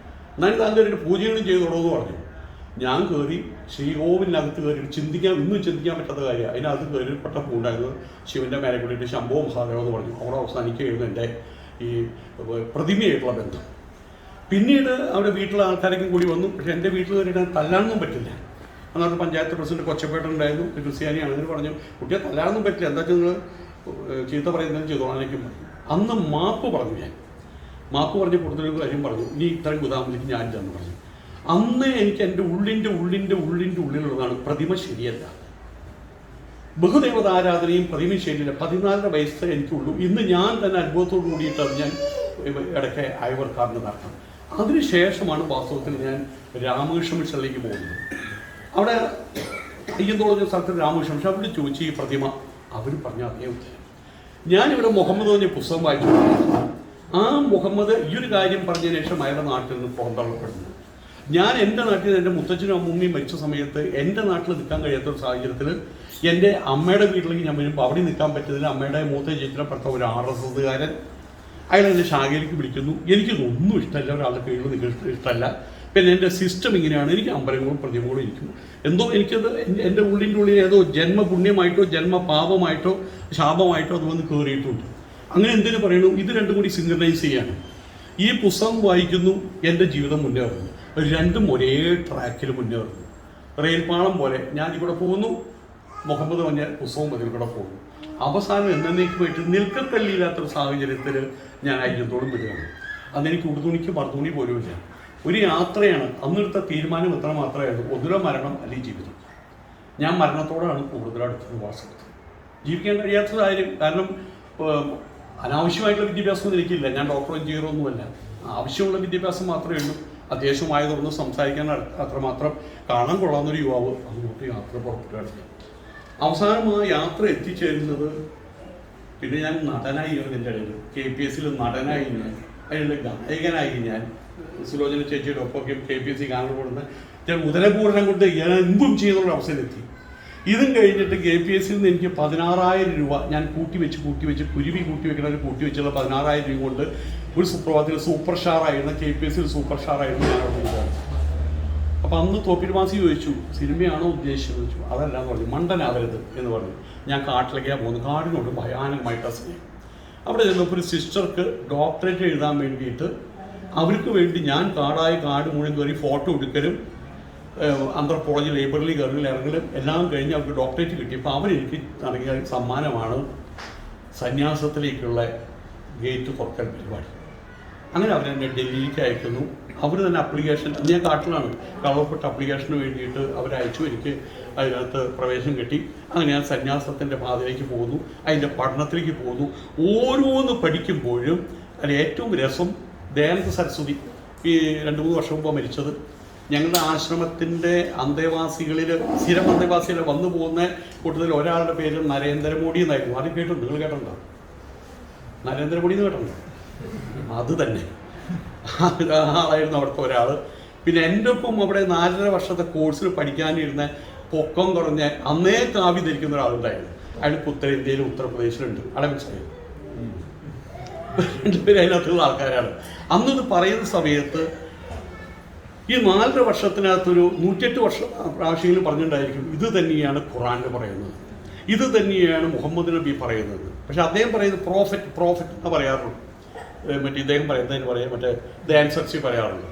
എന്നാൽ താൻ കയറിയിട്ട് പൂജകളും ചെയ്തോളൂ എന്ന് പറഞ്ഞു. ഞാൻ കയറി ശ്രീകോവിലിനകത്ത് കയറിയിട്ട് ഇന്നും ചിന്തിക്കാൻ പറ്റാത്ത കാര്യമാണ്. അതിനകത്ത് കയറി പെട്ട പൂണ്ടായിരുന്നത് ശിവൻ്റെ മേലെ കൂടിയിട്ട് ശംഭോ മഹാദേവ എന്ന് പറഞ്ഞു. അവിടെ അവസാനിക്കുകയായിരുന്നു എൻ്റെ ഈ പ്രതിമയായിട്ടുള്ള ബന്ധം. പിന്നീട് അവിടെ വീട്ടിലെ ആൾക്കാരൊക്കെ കൂടി വന്നു. പക്ഷേ എൻ്റെ വീട്ടിൽ കയറിയിട്ട് തല്ലാനൊന്നും പറ്റില്ല. അന്നത്തെ പഞ്ചായത്ത് പ്രസിഡന്റ് കൊച്ചപ്പേട്ടുണ്ടായിരുന്നു, ക്രിസ്ത്യാനിയാണ്. അതിന് പറഞ്ഞു, കുട്ടിയെ തല്ലാനൊന്നും പറ്റില്ല, എന്താ വെച്ചാൽ നിങ്ങൾ ചീത്ത പറയുന്നതിന് ചെയ്തോളാനേക്കും പറഞ്ഞു. അന്ന് മാപ്പ് പറഞ്ഞു. ഞാൻ മാപ്പ് പറഞ്ഞ് കൂടുതലൊരു കാര്യം പറഞ്ഞു, ഇനി ഇത്രയും ഗുദാമിലേക്ക് ഞാൻ ചെന്ന് പറഞ്ഞു. അന്ന് എനിക്ക് എൻ്റെ ഉള്ളിലുള്ളതാണ് പ്രതിമ ശരിയല്ല, ബഹുദേവത ആരാധനയും പ്രതിമ ശരിയല്ല. 14 വയസ്സേ എനിക്കുള്ളൂ. ഇന്ന് ഞാൻ തന്നെ അനുഭവത്തോട് കൂടിയിട്ടാണ് ഞാൻ ഇടയ്ക്ക് അയവർക്കാരന് നടത്തണം. അതിനുശേഷമാണ് വാസ്തവത്തിൽ ഞാൻ രാമകൃഷ്ണ മിഷനിലേക്ക് പോകുന്നത്. അവിടെ അയ്യന്തോളം സ്ഥലത്ത് രാമകൃഷ്ണ മിഷൻ അവിടെ ചോദിച്ചു ഈ പ്രതിമ. അവർ പറഞ്ഞ അതേ ഉത്തരം. ഞാനിവിടെ മുഹമ്മദ് പറഞ്ഞ പുസ്തകം വായിച്ചു. ആ മുഹമ്മദ് ഈ ഒരു കാര്യം പറഞ്ഞതിന് ശേഷം അയാളുടെ നാട്ടിൽ നിന്ന് പുറന്തള്ളപ്പെടുന്നു. ഞാൻ എൻ്റെ നാട്ടിൽ എൻ്റെ മുത്തച്ഛനും അമ്മൂമ്മയും മരിച്ച സമയത്ത് എൻ്റെ നാട്ടിൽ നിൽക്കാൻ കഴിയാത്തൊരു സാഹചര്യത്തിൽ എൻ്റെ അമ്മയുടെ വീട്ടിലേക്ക് ഞാൻ വരുമ്പോൾ അവിടെ നിൽക്കാൻ പറ്റുന്നില്ല. അമ്മയുടെ മൂത്ത ചേച്ചിനെപ്പെട്ട ഒരു RSSകാരൻ അയാൾ എൻ്റെ ശാഖയിലേക്ക് വിളിക്കുന്നു. എനിക്കിതൊന്നും ഇഷ്ടമല്ല, ഒരാളുടെ കീഴിൽ നിൽക്കുന്ന ഇഷ്ടമല്ല. പിന്നെ എൻ്റെ സിസ്റ്റം ഇങ്ങനെയാണ്, എനിക്ക് അമ്പലങ്ങളും പ്രതിമകളും ഇരിക്കുന്നു. എന്തോ എനിക്കത് എൻ്റെ ഉള്ളിൽ ഏതോ ജന്മപുണ്യമായിട്ടോ ജന്മപാപമായിട്ടോ ശാപമായിട്ടോ അത് വന്ന് കയറിയിട്ടുണ്ട്. അങ്ങനെ എന്തിനു പറയുന്നു, ഇത് രണ്ടും കൂടി സിങ്ക്രണൈസ് ചെയ്യാണ്. ഈ പുസ്തകം വായിക്കുന്നു, എൻ്റെ ജീവിതം മുന്നേറുന്നു. രണ്ടും ഒരേ ട്രാക്കിൽ മുന്നേറുന്നു. റെയിൽപാളം പോലെ ഞാനിവിടെ പോകുന്നു, മുഹമ്മദ് പറഞ്ഞ പുസ്തകം അതിൽ കൂടെ പോകുന്നു. അവസാനം എന്നേക്കുമായിട്ട് നിൽക്കത്തല്ലില്ലാത്തൊരു സാഹചര്യത്തിൽ ഞാൻ അയ്യത്തോടും വിടുകയാണ്. അന്നെനിക്ക് ഉടുതുണിക്ക് മറുതുണി പോലുമില്ല. ഒരു യാത്രയാണ്. അന്നെടുത്ത തീരുമാനം എത്ര മാത്രമായിരുന്നു, ഒന്നുകിൽ മരണം അല്ലെങ്കിൽ ജീവിതം. ഞാൻ മരണത്തോടാണ് കൂടുതലടുത്തത്. വാസ്തവത്തിൽ ജീവിക്കാൻ കഴിയാത്ത സാഹചര്യം. കാരണം അനാവശ്യമായിട്ടുള്ള വിദ്യാഭ്യാസമൊന്നും എനിക്കില്ല. ഞാൻ ഡോക്ടറോ എഞ്ചിനീയറോ ഒന്നുമല്ല. ആവശ്യമുള്ള വിദ്യാഭ്യാസം മാത്രമേ ഉള്ളൂ. അത്യാവശ്യമായി തുറന്ന് സംസാരിക്കാൻ അത്രമാത്രം കാണാൻ കൊള്ളാവുന്നൊരു യുവാവ് അങ്ങോട്ട് യാത്ര പുറപ്പെടുകയാണ്. അവസാനം ആ യാത്ര എത്തിച്ചേരുന്നത് പിന്നെ ഞാൻ നടനായി. ഇതിൻ്റെ ഇടയിൽ KPSC നടനായി ഞാൻ, അതിനുള്ള ഗായകനായി ഞാൻ. സുലോചന ചേച്ചിയുടെ ഒപ്പം KPSC ഗാനം കൊടുന്ന് ഞാൻ ഉദരപൂർണ്ണം കൊണ്ട് ഞാൻ എന്തും ചെയ്യുന്നുള്ള അവസരമെത്തി. ഇതും കഴിഞ്ഞിട്ട് KPSC നിന്ന് എനിക്ക് 16,000 രൂപ ഞാൻ കൂട്ടി വെച്ച് കുരുവി കൂട്ടി വെക്കണ കൂട്ടി വെച്ചുള്ള 16,000 രൂപ കൊണ്ട് ഒരു സുപ്രഭാതത്തിൽ സൂപ്പർ സ്റ്റാറായിരുന്ന KPSC സൂപ്പർ സ്റ്റാറായിരുന്നു ഞാൻ അവിടെ കൊണ്ടുപോകുന്നത്. അപ്പം അന്ന് തോപ്പിൽമാസി ചോദിച്ചു, സിനിമയാണോ ഉദ്ദേശിച്ചത് ചോദിച്ചു. അതല്ല എന്ന് പറഞ്ഞു. മണ്ടനാവരുത് എന്ന് പറഞ്ഞു. ഞാൻ കാട്ടിലേക്കാണ് പോകുന്നത്. കാടിനോട് ഭയാനകമായിട്ടാണ് സ്നേഹം. അവിടെ ചെന്നപ്പോൾ ഒരു സിസ്റ്റർക്ക് ഡോക്ടറേറ്റ് എഴുതാൻ വേണ്ടിയിട്ട് അവർക്ക് വേണ്ടി ഞാൻ കാട് മുഴുവൻ കയറി ഫോട്ടോ എടുക്കലും ആന്ത്രപ്പോളജി ലൈബ്രറിയിൽ കയറി ഇറങ്ങലും എല്ലാം കഴിഞ്ഞ് അവർക്ക് ഡോക്ടറേറ്റ് കിട്ടിയപ്പോൾ അവരെനിക്ക് നൽകിയ സമ്മാനമാണ് സന്യാസത്തിലേക്കുള്ള ഗേറ്റ് തുറക്കൽ പരിപാടി. അങ്ങനെ അവരെന്നെ ഡൽഹിയിലേക്ക് അയക്കുന്നു. അവർ തന്നെ അപ്ലിക്കേഷൻ, ഞാൻ കാട്ടിലാണ്, കളവപ്പെട്ട അപ്ലിക്കേഷന് വേണ്ടിയിട്ട് അവരയച്ചു. എനിക്ക് അതിനകത്ത് പ്രവേശനം കിട്ടി. അങ്ങനെ ഞാൻ സന്യാസത്തിൻ്റെ പാതയിലേക്ക് പോകുന്നു, അതിൻ്റെ പഠനത്തിലേക്ക് പോകുന്നു. ഓരോന്ന് പഠിക്കുമ്പോഴും അതിൽ ഏറ്റവും രസം ദയാനന്ദ സരസ്വതി ഈ 2-3 വർഷം മുമ്പ് മരിച്ചത്. ഞങ്ങളുടെ ആശ്രമത്തിൻ്റെ അന്തേവാസികളിൽ സ്ഥിരം അന്തേവാസികൾ വന്നു പോകുന്ന കൂട്ടത്തിൽ ഒരാളുടെ പേര് നരേന്ദ്രമോദി എന്നായിരുന്നു. അത് കേട്ടിട്ടുണ്ട്, നിങ്ങൾ കേട്ടിട്ടുണ്ടോ? നരേന്ദ്രമോദി എന്ന് കേട്ടിട്ടുണ്ടോ? അത് തന്നെ ആളായിരുന്നു അവിടുത്തെ ഒരാൾ. പിന്നെ എൻ്റെ ഒപ്പം അവിടെ 4.5 വർഷത്തെ കോഴ്സിൽ പഠിക്കാനിരുന്ന പൊക്കം കുറഞ്ഞ അന്നേ കാവ്യ ധരിക്കുന്ന ഒരാളുണ്ടായിരുന്നു. അയാൾക്ക് ഉത്തരേന്ത്യയിലും ഉത്തർപ്രദേശിലുണ്ട്. അവിടെ മനസ്സിലായി, രണ്ടുപേരും അതിനകത്തുള്ള ആൾക്കാരാണ്. അന്നത് പറയുന്ന സമയത്ത് ഈ 4.5 വർഷത്തിനകത്തൊരു 108 പ്രാവശ്യങ്ങൾ പറഞ്ഞിട്ടുണ്ടായിരിക്കും ഇത് തന്നെയാണ് ഖുറാനിൽ പറയുന്നത്, ഇത് തന്നെയാണ് മുഹമ്മദ് നബി പറയുന്നത്. പക്ഷെ അദ്ദേഹം പറയുന്നത് പ്രോഫറ്റ് എന്ന് പറയാറുള്ളൂ. ഇദ്ദേഹം പറയുന്നതിന് പറയാം ആൻസർസി പറയാറുള്ളൂ.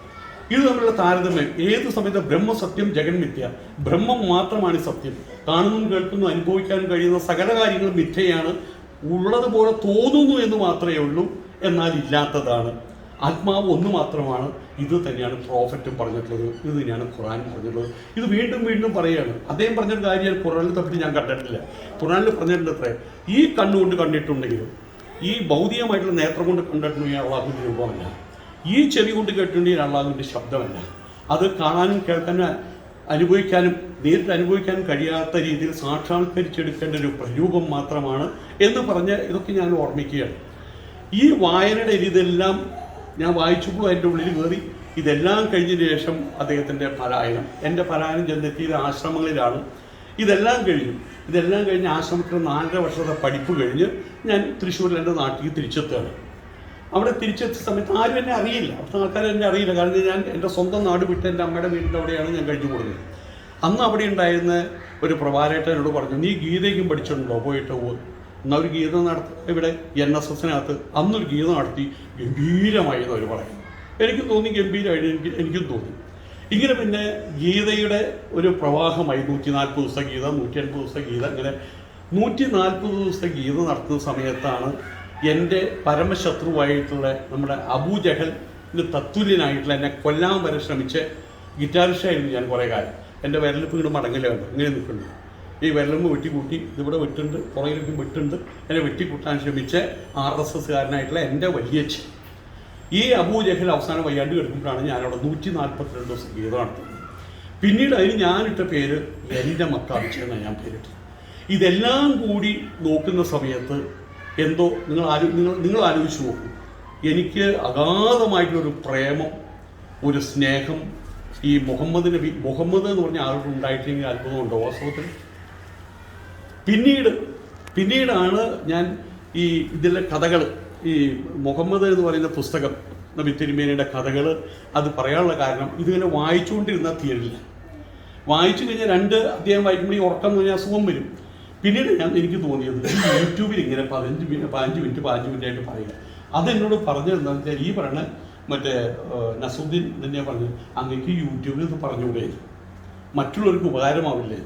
ഇത് തമ്മിലുള്ള താരതമ്യം ഏത് സമയത്ത് ബ്രഹ്മസത്യം ജഗന്മിഥ്യ, ബ്രഹ്മം മാത്രമാണ് സത്യം, കാണുന്നതും കേൾക്കുന്നു അനുഭവിക്കാനും കഴിയുന്ന സകല കാര്യങ്ങളും മിഥ്യയാണ്, ഉള്ളതുപോലെ തോന്നുന്നു എന്ന് മാത്രമേ ഉള്ളൂ, എന്നാൽ ഇല്ലാത്തതാണ്, ആത്മാവ് ഒന്ന് മാത്രമാണ്. ഇത് തന്നെയാണ് പ്രോഫറ്റും പറഞ്ഞിട്ടുള്ളത്, ഇത് തന്നെയാണ് ഖുറാനും പറഞ്ഞിട്ടുള്ളത്. ഇത് വീണ്ടും വീണ്ടും പറയുകയാണ്. അദ്ദേഹം പറഞ്ഞൊരു കാര്യം ഖുറാനിൽ തപ്പി ഞാൻ കണ്ടിട്ടില്ല. ഖുറാനിൽ പറഞ്ഞിട്ടുണ്ട് അത്രേ, ഈ കണ്ണുകൊണ്ട് കണ്ടിട്ടുണ്ടെങ്കിലും ഈ ഭൗതികമായിട്ടുള്ള നേത്രം കൊണ്ട് കണ്ടിട്ടുണ്ടെങ്കിൽ അള്ളാഹുവിൻ്റെ രൂപമല്ല, ഈ ചെവി കൊണ്ട് കേട്ടിട്ടുണ്ടെങ്കിൽ അള്ളാഹുവിൻ്റെ ശബ്ദമല്ല, അത് കാണാനും കേൾക്കാനും അനുഭവിക്കാനും നേരിട്ട് അനുഭവിക്കാനും കഴിയാത്ത രീതിയിൽ സാക്ഷാത്കരിച്ചെടുക്കേണ്ട ഒരു പ്രരൂപം മാത്രമാണ് എന്ന് പറഞ്ഞ് ഇതൊക്കെ ഞാൻ ഓർമ്മിക്കുകയാണ്. ഈ വായനയുടെ ഇതെല്ലാം ഞാൻ വായിച്ചപ്പോൾ എൻ്റെ ഉള്ളിൽ കയറി. ഇതെല്ലാം കഴിഞ്ഞതിന് ശേഷം അദ്ദേഹത്തിൻ്റെ പലായനം, എൻ്റെ പലായനം ചെന്നെത്തിയത് ആശ്രമങ്ങളിലാണ്. ഇതെല്ലാം കഴിഞ്ഞ് ആശ്രമത്തിൽ 4.5 വർഷത്തെ പഠിപ്പ് കഴിഞ്ഞ് ഞാൻ തൃശ്ശൂരിൽ എൻ്റെ നാട്ടിൽ തിരിച്ചെത്തുകയാണ്. അവിടെ തിരിച്ചെത്തിയ സമയത്ത് ആരും എന്നെ അറിയില്ല, അവിടുത്തെ ആൾക്കാർ എന്നെ അറിയില്ല. കാരണം ഞാൻ എൻ്റെ സ്വന്തം നാട് വിട്ട് എൻ്റെ അമ്മയുടെ വീടിൻ്റെ അവിടെയാണ് ഞാൻ കഴിഞ്ഞു കൊടുക്കുന്നത്. അന്ന് അവിടെ ഉണ്ടായിരുന്ന ഒരു പ്രഭാരേട്ടനോട് പറഞ്ഞു, നീ ഗീതയ്ക്കും പഠിച്ചിട്ടുണ്ടോ? പോയിട്ട് എന്നാൽ ഒരു ഗീത ഇവിടെ NSSനകത്ത് അന്നൊരു ഗീത നടത്തി, ഗംഭീരമായി അവർ പറയും. എനിക്കും തോന്നി ഗംഭീരമായിട്ട് എനിക്കും തോന്നി. ഇങ്ങനെ പിന്നെ ഗീതയുടെ ഒരു പ്രവാഹമായി 140 ദിവസത്തെ ഗീത, 180 ദിവസത്തെ ഗീത, ഇങ്ങനെ 140 ദിവസത്തെ ഗീത നടത്തുന്ന സമയത്താണ് എൻ്റെ പരമശത്രുവായിട്ടുള്ള നമ്മുടെ അബൂജഹലിന് തത്തുല്യനായിട്ടുള്ള എന്നെ കൊല്ലാൻ വരെ ശ്രമിച്ച ഗിറ്റാറിസ്റ്റായിരുന്നു ഞാൻ കുറേ കാലം. എൻ്റെ വിരലിപ്പ് ഇങ്ങോട്ട് മടങ്ങലുണ്ട്, ഇങ്ങനെ നിൽക്കുന്നു. ഈ വിരലുമ്പ് വെട്ടിക്കൂട്ടി ഇതിവിടെ വെട്ടുണ്ട്, പുറകിലേക്കും വെട്ടുണ്ട്, എന്നെ വെട്ടിക്കൂട്ടാൻ ശ്രമിച്ച RSSകാരനായിട്ടുള്ള എൻ്റെ വലിയച്ഛൻ ഈ അബൂജഹൽ അവസാനം വയ്യാണ്ട് കിടക്കുമ്പോഴാണ് ഞാനവിടെ 142 ദിവസം ഗീത നടത്തുന്നത്. പിന്നീട് അതിന് ഞാനിട്ട പേര് എൻ്റെ മക്കാബിച്ച എന്നാണ് ഞാൻ പേരിട്ടത്. ഇതെല്ലാം കൂടി നോക്കുന്ന സമയത്ത് എന്തോ നിങ്ങൾ ആലോചിച്ച് നോക്കൂ, എനിക്ക് അഗാധമായിട്ടുള്ളൊരു പ്രേമം, ഒരു സ്നേഹം ഈ മുഹമ്മദ് എന്ന് പറഞ്ഞ ആളുകൾ ഉണ്ടായിട്ടെങ്കിൽ അത്ഭുതമുണ്ടോ വാസ്തവത്തിൽ? പിന്നീടാണ് ഞാൻ ഈ ഇതിലെ കഥകൾ, ഈ മുഹമ്മദ് എന്ന് പറയുന്ന പുസ്തകം, നബി തിരുമേനിയുടെ കഥകൾ, അത് പറയാനുള്ള കാരണം ഇതിങ്ങനെ വായിച്ചുകൊണ്ടിരുന്നാൽ തീരില്ല. വായിച്ചു കഴിഞ്ഞാൽ 2 അധ്യായം വായിക്കുമ്പോൾ ഈ ഉറക്കം എന്ന് പറഞ്ഞാൽ അസുഖം വരും. പിന്നീട് എനിക്ക് തോന്നിയത് യൂട്യൂബിൽ ഇങ്ങനെ 15 മിനിറ്റ് ആയിട്ട് പറയുക. അതെന്നോട് പറഞ്ഞത് എന്താണെന്ന് വെച്ചാൽ, ഈ പറഞ്ഞ നസുദ്ദീൻ തന്നെ പറഞ്ഞു, അങ്ങേക്ക് യൂട്യൂബിൽ ഇത് പറഞ്ഞുകൂടെ, മറ്റുള്ളവർക്ക് ഉപകാരമാവില്ലേ,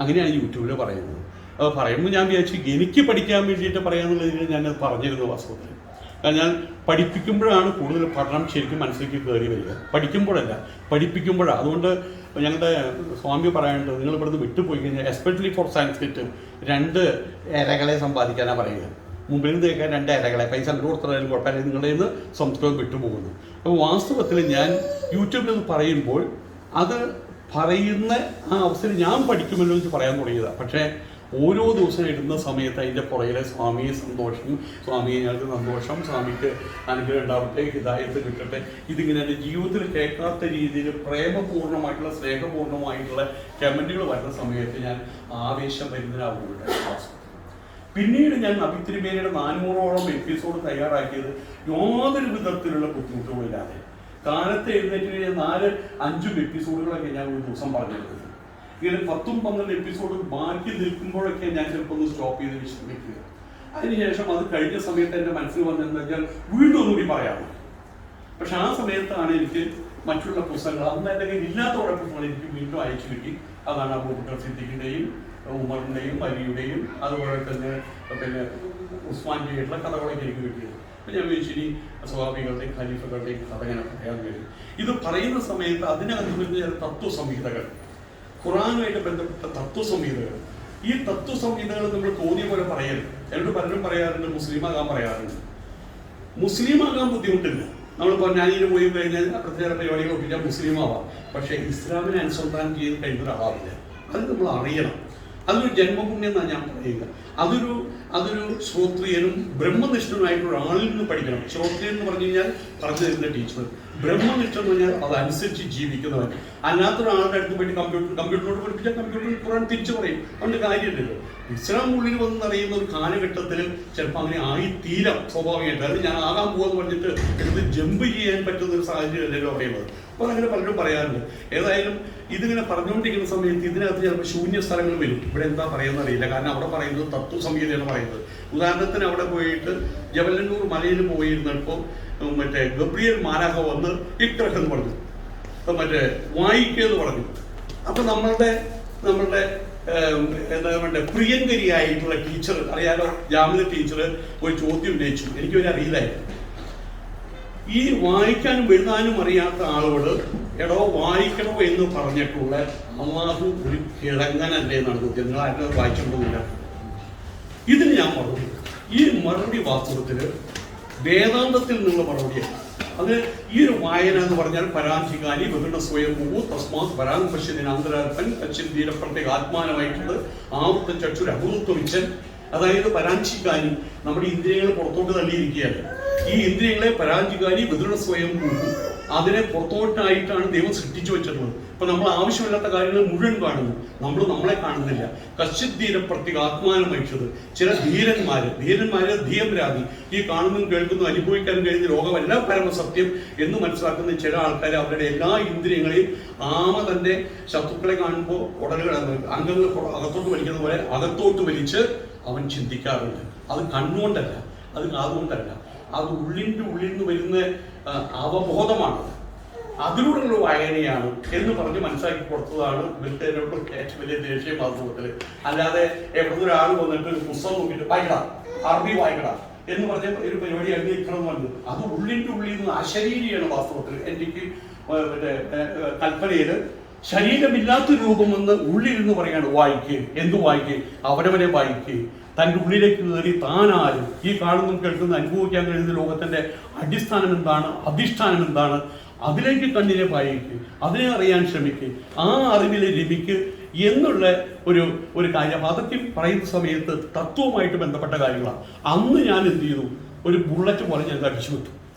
അങ്ങനെയാണ് യൂട്യൂബിൽ പറയുന്നത്. അത് പറയുമ്പോൾ ഞാൻ വിചാരിച്ചു എനിക്ക് പഠിക്കാൻ വേണ്ടിയിട്ട് പറയാമെന്നുള്ള രീതിയിൽ ഞാനത് പറഞ്ഞിരുന്നു വാസ്തവത്തിൽ. കാരണം ഞാൻ പഠിപ്പിക്കുമ്പോഴാണ് കൂടുതൽ പഠനം ശരിക്കും മനസ്സിലേക്ക് കയറി വരിക, പഠിക്കുമ്പോഴല്ല, പഠിപ്പിക്കുമ്പോഴാണ്. അതുകൊണ്ട് ഞങ്ങളുടെ സ്വാമി പറയാനുണ്ട്, നിങ്ങൾ ഇവിടുന്ന് വിട്ടുപോയി കഴിഞ്ഞാൽ എസ്പെഷ്യലി ഫോർ സാൻസ്ക്രിറ്റ് 2 ഇരകളെ സമ്പാദിക്കാനാണ് പറയുക. മുമ്പിൽ നിന്ന് കേൾക്കാൻ 2 ഇരകളെ, പൈസ കൊടുത്താലും കുഴപ്പമില്ല, നിങ്ങളുടെ നിന്ന് സംസ്കൃതം വിട്ടുപോകുന്നു. അപ്പോൾ വാസ്തവത്തിൽ ഞാൻ യൂട്യൂബിൽ ഇത് പറയുമ്പോൾ അത് പറയുന്ന ആ അവസരം ഞാൻ പഠിക്കുമല്ലോ എന്ന് പറയാൻ തുടങ്ങിയതാണ്. പക്ഷേ ഓരോ ദിവസം ഇടുന്ന സമയത്ത് അതിൻ്റെ പുറകിലെ സ്വാമിയെ സന്തോഷം, സ്വാമിയെ ഞങ്ങൾക്ക് സന്തോഷം, സ്വാമിക്ക് അനുഗ്രഹം ഉണ്ടാവട്ടെ, ഹിദായത്ത് കിട്ടട്ടെ, ഇതിങ്ങനെ എൻ്റെ ജീവിതത്തിൽ കേൾക്കാത്ത രീതിയിൽ പ്രേമപൂർണ്ണമായിട്ടുള്ള സ്നേഹപൂർണ്ണമായിട്ടുള്ള കമൻറ്റുകൾ വരുന്ന സമയത്ത് ഞാൻ ആവേശം വരുന്നതിനാവുന്നുണ്ട്. പിന്നീട് ഞാൻ നബി തിരുമേനിയുടെ 400ഓളം എപ്പിസോഡ് തയ്യാറാക്കിയത് യാതൊരു വിധത്തിലുള്ള ബുദ്ധിമുട്ടുകളില്ലാതെ. കാലത്ത് എഴുന്നേറ്റ് കഴിഞ്ഞാൽ 4-5 എപ്പിസോഡുകളൊക്കെ ഞാൻ ഒരു ദിവസം പറഞ്ഞിരുന്നത്. ഇങ്ങനെ 10-12 എപ്പിസോഡ് ബാക്കി നിൽക്കുമ്പോഴൊക്കെ ഞാൻ ചിലപ്പോൾ ഒന്ന് സ്റ്റോപ്പ് ചെയ്ത് വിശ്രമിക്കുക. അതിനുശേഷം അത് കഴിഞ്ഞ സമയത്ത് എൻ്റെ മനസ്സിൽ വന്നതെന്ന് വെച്ചാൽ വീണ്ടും ഒന്നുകൂടി പറയാമോ. പക്ഷെ ആ സമയത്താണ് എനിക്ക് മറ്റുള്ള പുസ്തകങ്ങൾ, അന്ന് എൻ്റെ കയ്യിൽ ഇല്ലാത്ത കുറേ പുസ്തകങ്ങൾ എനിക്ക് വീണ്ടും അയച്ചു കിട്ടി. അതാണ് അബൂബക്കർ സിദ്ദീഖിൻ്റെയും ഉമറിൻ്റെയും അലിയുടെയും അതുപോലെ തന്നെ ഉസ്മാൻ്റെയായിട്ടുള്ള കഥകളൊക്കെ എനിക്ക് കിട്ടിയത്. അപ്പം ഞാൻ വിചാരിച്ചു ഇനി സ്വഹാബികളുടെയും ഖലീഫകളുടെയും കഥ ഞാൻ പറയാൻ കഴിയും. ഇത് പറയുന്ന സമയത്ത് അതിനകത്ത് വരുന്ന ചില തത്വസംഹിതകൾ, ഖുറാനുമായിട്ട് ബന്ധപ്പെട്ട തത്വസംഹിതകൾ, ഈ തത്വസംഹിതകൾ നമ്മൾ തോന്നിയ പോലെ പറയരുത്. എന്നോട് പലരും പറയാറുണ്ട് മുസ്ലിമാകാൻ പറയാറുണ്ട്. മുസ്ലിമാകാൻ ബുദ്ധിമുട്ടില്ല. നമ്മളിപ്പോൾ ഞാനിങ്ങനെ പോയി കഴിഞ്ഞാൽ പ്രത്യേക പരിപാടികൾ ഒപ്പിച്ചാൽ മുസ്ലിമാവാം. പക്ഷേ ഇസ്ലാമിനെ അനുസന്ധാനം ചെയ്ത് കഴിയുന്ന ഒരാളാവില്ല. അത് നമ്മൾ അറിയണം. അതൊരു ജന്മഭൂമി എന്നാണ് ഞാൻ പറയുക. അതൊരു ശ്രോത്രിയനും ബ്രഹ്മനിഷ്ഠനുമായിട്ടുള്ള ഒരാളിൽ നിന്ന് പഠിക്കണം. ശ്രോത്രിയൻ എന്ന് പറഞ്ഞു കഴിഞ്ഞാൽ പറഞ്ഞു തരുന്ന ടീച്ചർ, ബ്രഹ്മനിഷ്ഠ എന്ന് പറഞ്ഞാൽ അതനുസരിച്ച് ജീവിക്കുന്നവൻ. അല്ലാത്ത ഒരാളുടെ അടുത്ത് പോയിട്ട് കമ്പ്യൂട്ടറിനോട് പഠിപ്പിച്ചാൽ കമ്പ്യൂട്ടറിൽ ഖുർആൻ തിരിച്ചു പറയും, അതുകൊണ്ട് കാര്യമില്ലല്ലോ. ഇസ്ലാം ഉള്ളിൽ വന്ന് അറിയുന്ന ഒരു കാലഘട്ടത്തിൽ ചിലപ്പോൾ അങ്ങനെ ആയി തീരാം സ്വാഭാവികമായിട്ട്. അത് ഞാൻ ആകാൻ പോകുമെന്ന് പറഞ്ഞിട്ട് എടുത്ത് ജമ്പ് ചെയ്യാൻ പറ്റുന്ന ഒരു സാഹചര്യം അല്ലല്ലോ പറയുന്നത്. അപ്പോൾ അങ്ങനെ പലരും പറയാറുണ്ട്. ഏതായാലും ഇതിങ്ങനെ പറഞ്ഞുകൊണ്ടിരിക്കുന്ന സമയത്ത് ഇതിനകത്ത് ചിലപ്പോൾ ശൂന്യ സ്ഥലങ്ങൾ വരും. ഇവിടെ എന്താ പറയുന്നത് അറിയില്ല. കാരണം അവിടെ പറയുന്നത് തത്വസംഹിതയാണ് പറയുന്നത്. ഉദാഹരണത്തിന് അവിടെ പോയിട്ട് ജബലന്നൂർ മലയിൽ പോയിരുന്നപ്പോൾ മറ്റേ ഗബ്രിയേൽ മാലാഖ വന്ന് ഇക്രഹ് എന്ന് പറഞ്ഞു, മറ്റേ വായിക്കെന്ന് പറഞ്ഞു. അപ്പൊ നമ്മളുടെ എന്താ പറയുക പ്രിയങ്കരിയായിട്ടുള്ള ടീച്ചർ അറിയാലോ, ജാമ്യ ടീച്ചർ ഒരു ചോദ്യം ഉന്നയിച്ചു. എനിക്കൊരു അറിയില്ലായിരുന്നു. ഈ വായിക്കാനും എഴുതാനും അറിയാത്ത ആളോട് എടോ വായിക്കണോ എന്ന് പറഞ്ഞിട്ടുള്ള അള്ളാഹു ഒരു കിഴങ്ങനല്ലേ എന്നാണ് ചോദ്യം. നിങ്ങൾ ആരുടെ വായിച്ചിട്ടൊന്നുമില്ല. ഇതിന് ഞാൻ മറുപടി, ഈ മറുപടി വാസ്തവത്തില് വേദാന്തത്തിൽ നിന്നുള്ള മറുപടിയാണ്. അത് ഈ ഒരു വായന എന്ന് പറഞ്ഞാൽ പരാഞ്ചികാനി വിഭിന്ന സ്വയം തസ്മാത് പരാങ്പശ്യതിനാന്തരാൽപ്പൻ അച്ഛൻ തീരപ്രത്യേക ആത്മാനമായിട്ടുള്ളത് ആവർത്ത ചക്ഷുര അഭൂത്വമിച്ചൻ. അതായത് പരാഞ്ചികാനി നമ്മുടെ ഇന്ദ്രിയങ്ങൾ പുറത്തോട്ട് തള്ളിയിരിക്കുകയാണ്. ഈ ഇന്ദ്രിയങ്ങളെ പരാഞ്ചികാനി വിതൃണ സ്വയം അതിനെ പുറത്തോട്ടായിട്ടാണ് ദൈവം സൃഷ്ടിച്ചു വെച്ചിട്ടുള്ളത്. അപ്പൊ നമ്മൾ ആവശ്യമില്ലാത്ത കാര്യങ്ങൾ മുഴുവൻ കാണുന്നു, നമ്മൾ നമ്മളെ കാണുന്നില്ല. കശ്യധീര പ്രത്യേക ആത്മാനമയച്ചത്. ചില ധീരന്മാര് ധീയംരാതി, ഈ കാണുന്നതും കേൾക്കുന്നതും അനുഭവിക്കാൻ കഴിയുന്ന ലോകമല്ല പരമസത്യം എന്ന് മനസ്സിലാക്കുന്ന ചില ആൾക്കാർ അവരുടെ എല്ലാ ഇന്ദ്രിയങ്ങളെയും ആമ തന്റെ ശത്രുക്കളെ കാണുമ്പോൾ അംഗങ്ങൾ അകത്തോട്ട് വലിക്കുന്ന പോലെ അകത്തോട്ട് വലിച്ച് അവൻ ചിന്തിക്കാറുണ്ട്. അത് കണ്ണുകൊണ്ടല്ല, അത് കാതുകൊണ്ടല്ല, അത് ഉള്ളിൽ നിന്ന് വരുന്ന അവബോധമാണ്. അതിലൂടെയുള്ള വായനയാണ് എന്ന് പറഞ്ഞ് മനസ്സിലാക്കി കൊടുത്തതാണ് ഇവരുടെ ഏറ്റവും വലിയ ദേഷ്യം വാസ്തവത്തിൽ. അല്ലാതെ എവിടെ ഒരാൾ വന്നിട്ട് ഒരു പുസ്തകം നോക്കിയിട്ട് വായിക്കടാ, അറബി വായിക്കടാ എന്ന് പറഞ്ഞ ഒരു പരിപാടി അംഗീകരിക്കണം പറഞ്ഞത് അത് ഉള്ളിൽ നിന്ന് അശരീരിയാണ് വാസ്തവത്തിൽ. എനിക്ക് മറ്റേ കൽപ്പനയിൽ ശരീരമില്ലാത്ത രൂപമെന്ന് ഉള്ളിലിരുന്ന് പറയാണ് വായിക്ക്. എന്ത് വായിക്ക്? അവനവനെ വായിക്ക്. തൻ്റെ ഉള്ളിലേക്ക് കയറി താനാരും ഈ കാണുന്നതും കേൾക്കുന്ന അനുഭവിക്കാൻ കഴിയുന്ന ലോകത്തിന്റെ അടിസ്ഥാനം എന്താണ്, അധിഷ്ഠാനം എന്താണ്, അതിലേക്ക് കണ്ണിനെ വായിക്ക്, അതിനെ അറിയാൻ ശ്രമിക്ക്, ആ അറിവിലെ രമിക്ക് എന്നുള്ള ഒരു കാര്യം. അതൊക്കെ പറയുന്ന സമയത്ത് തത്വവുമായിട്ട് ബന്ധപ്പെട്ട കാര്യങ്ങളാണ്. അന്ന് ഞാൻ എന്ത് ചെയ്തു, ഒരു ബുള്ളറ്റ് പോലെ ഞാൻ അടിച്ചു വിട്ടു.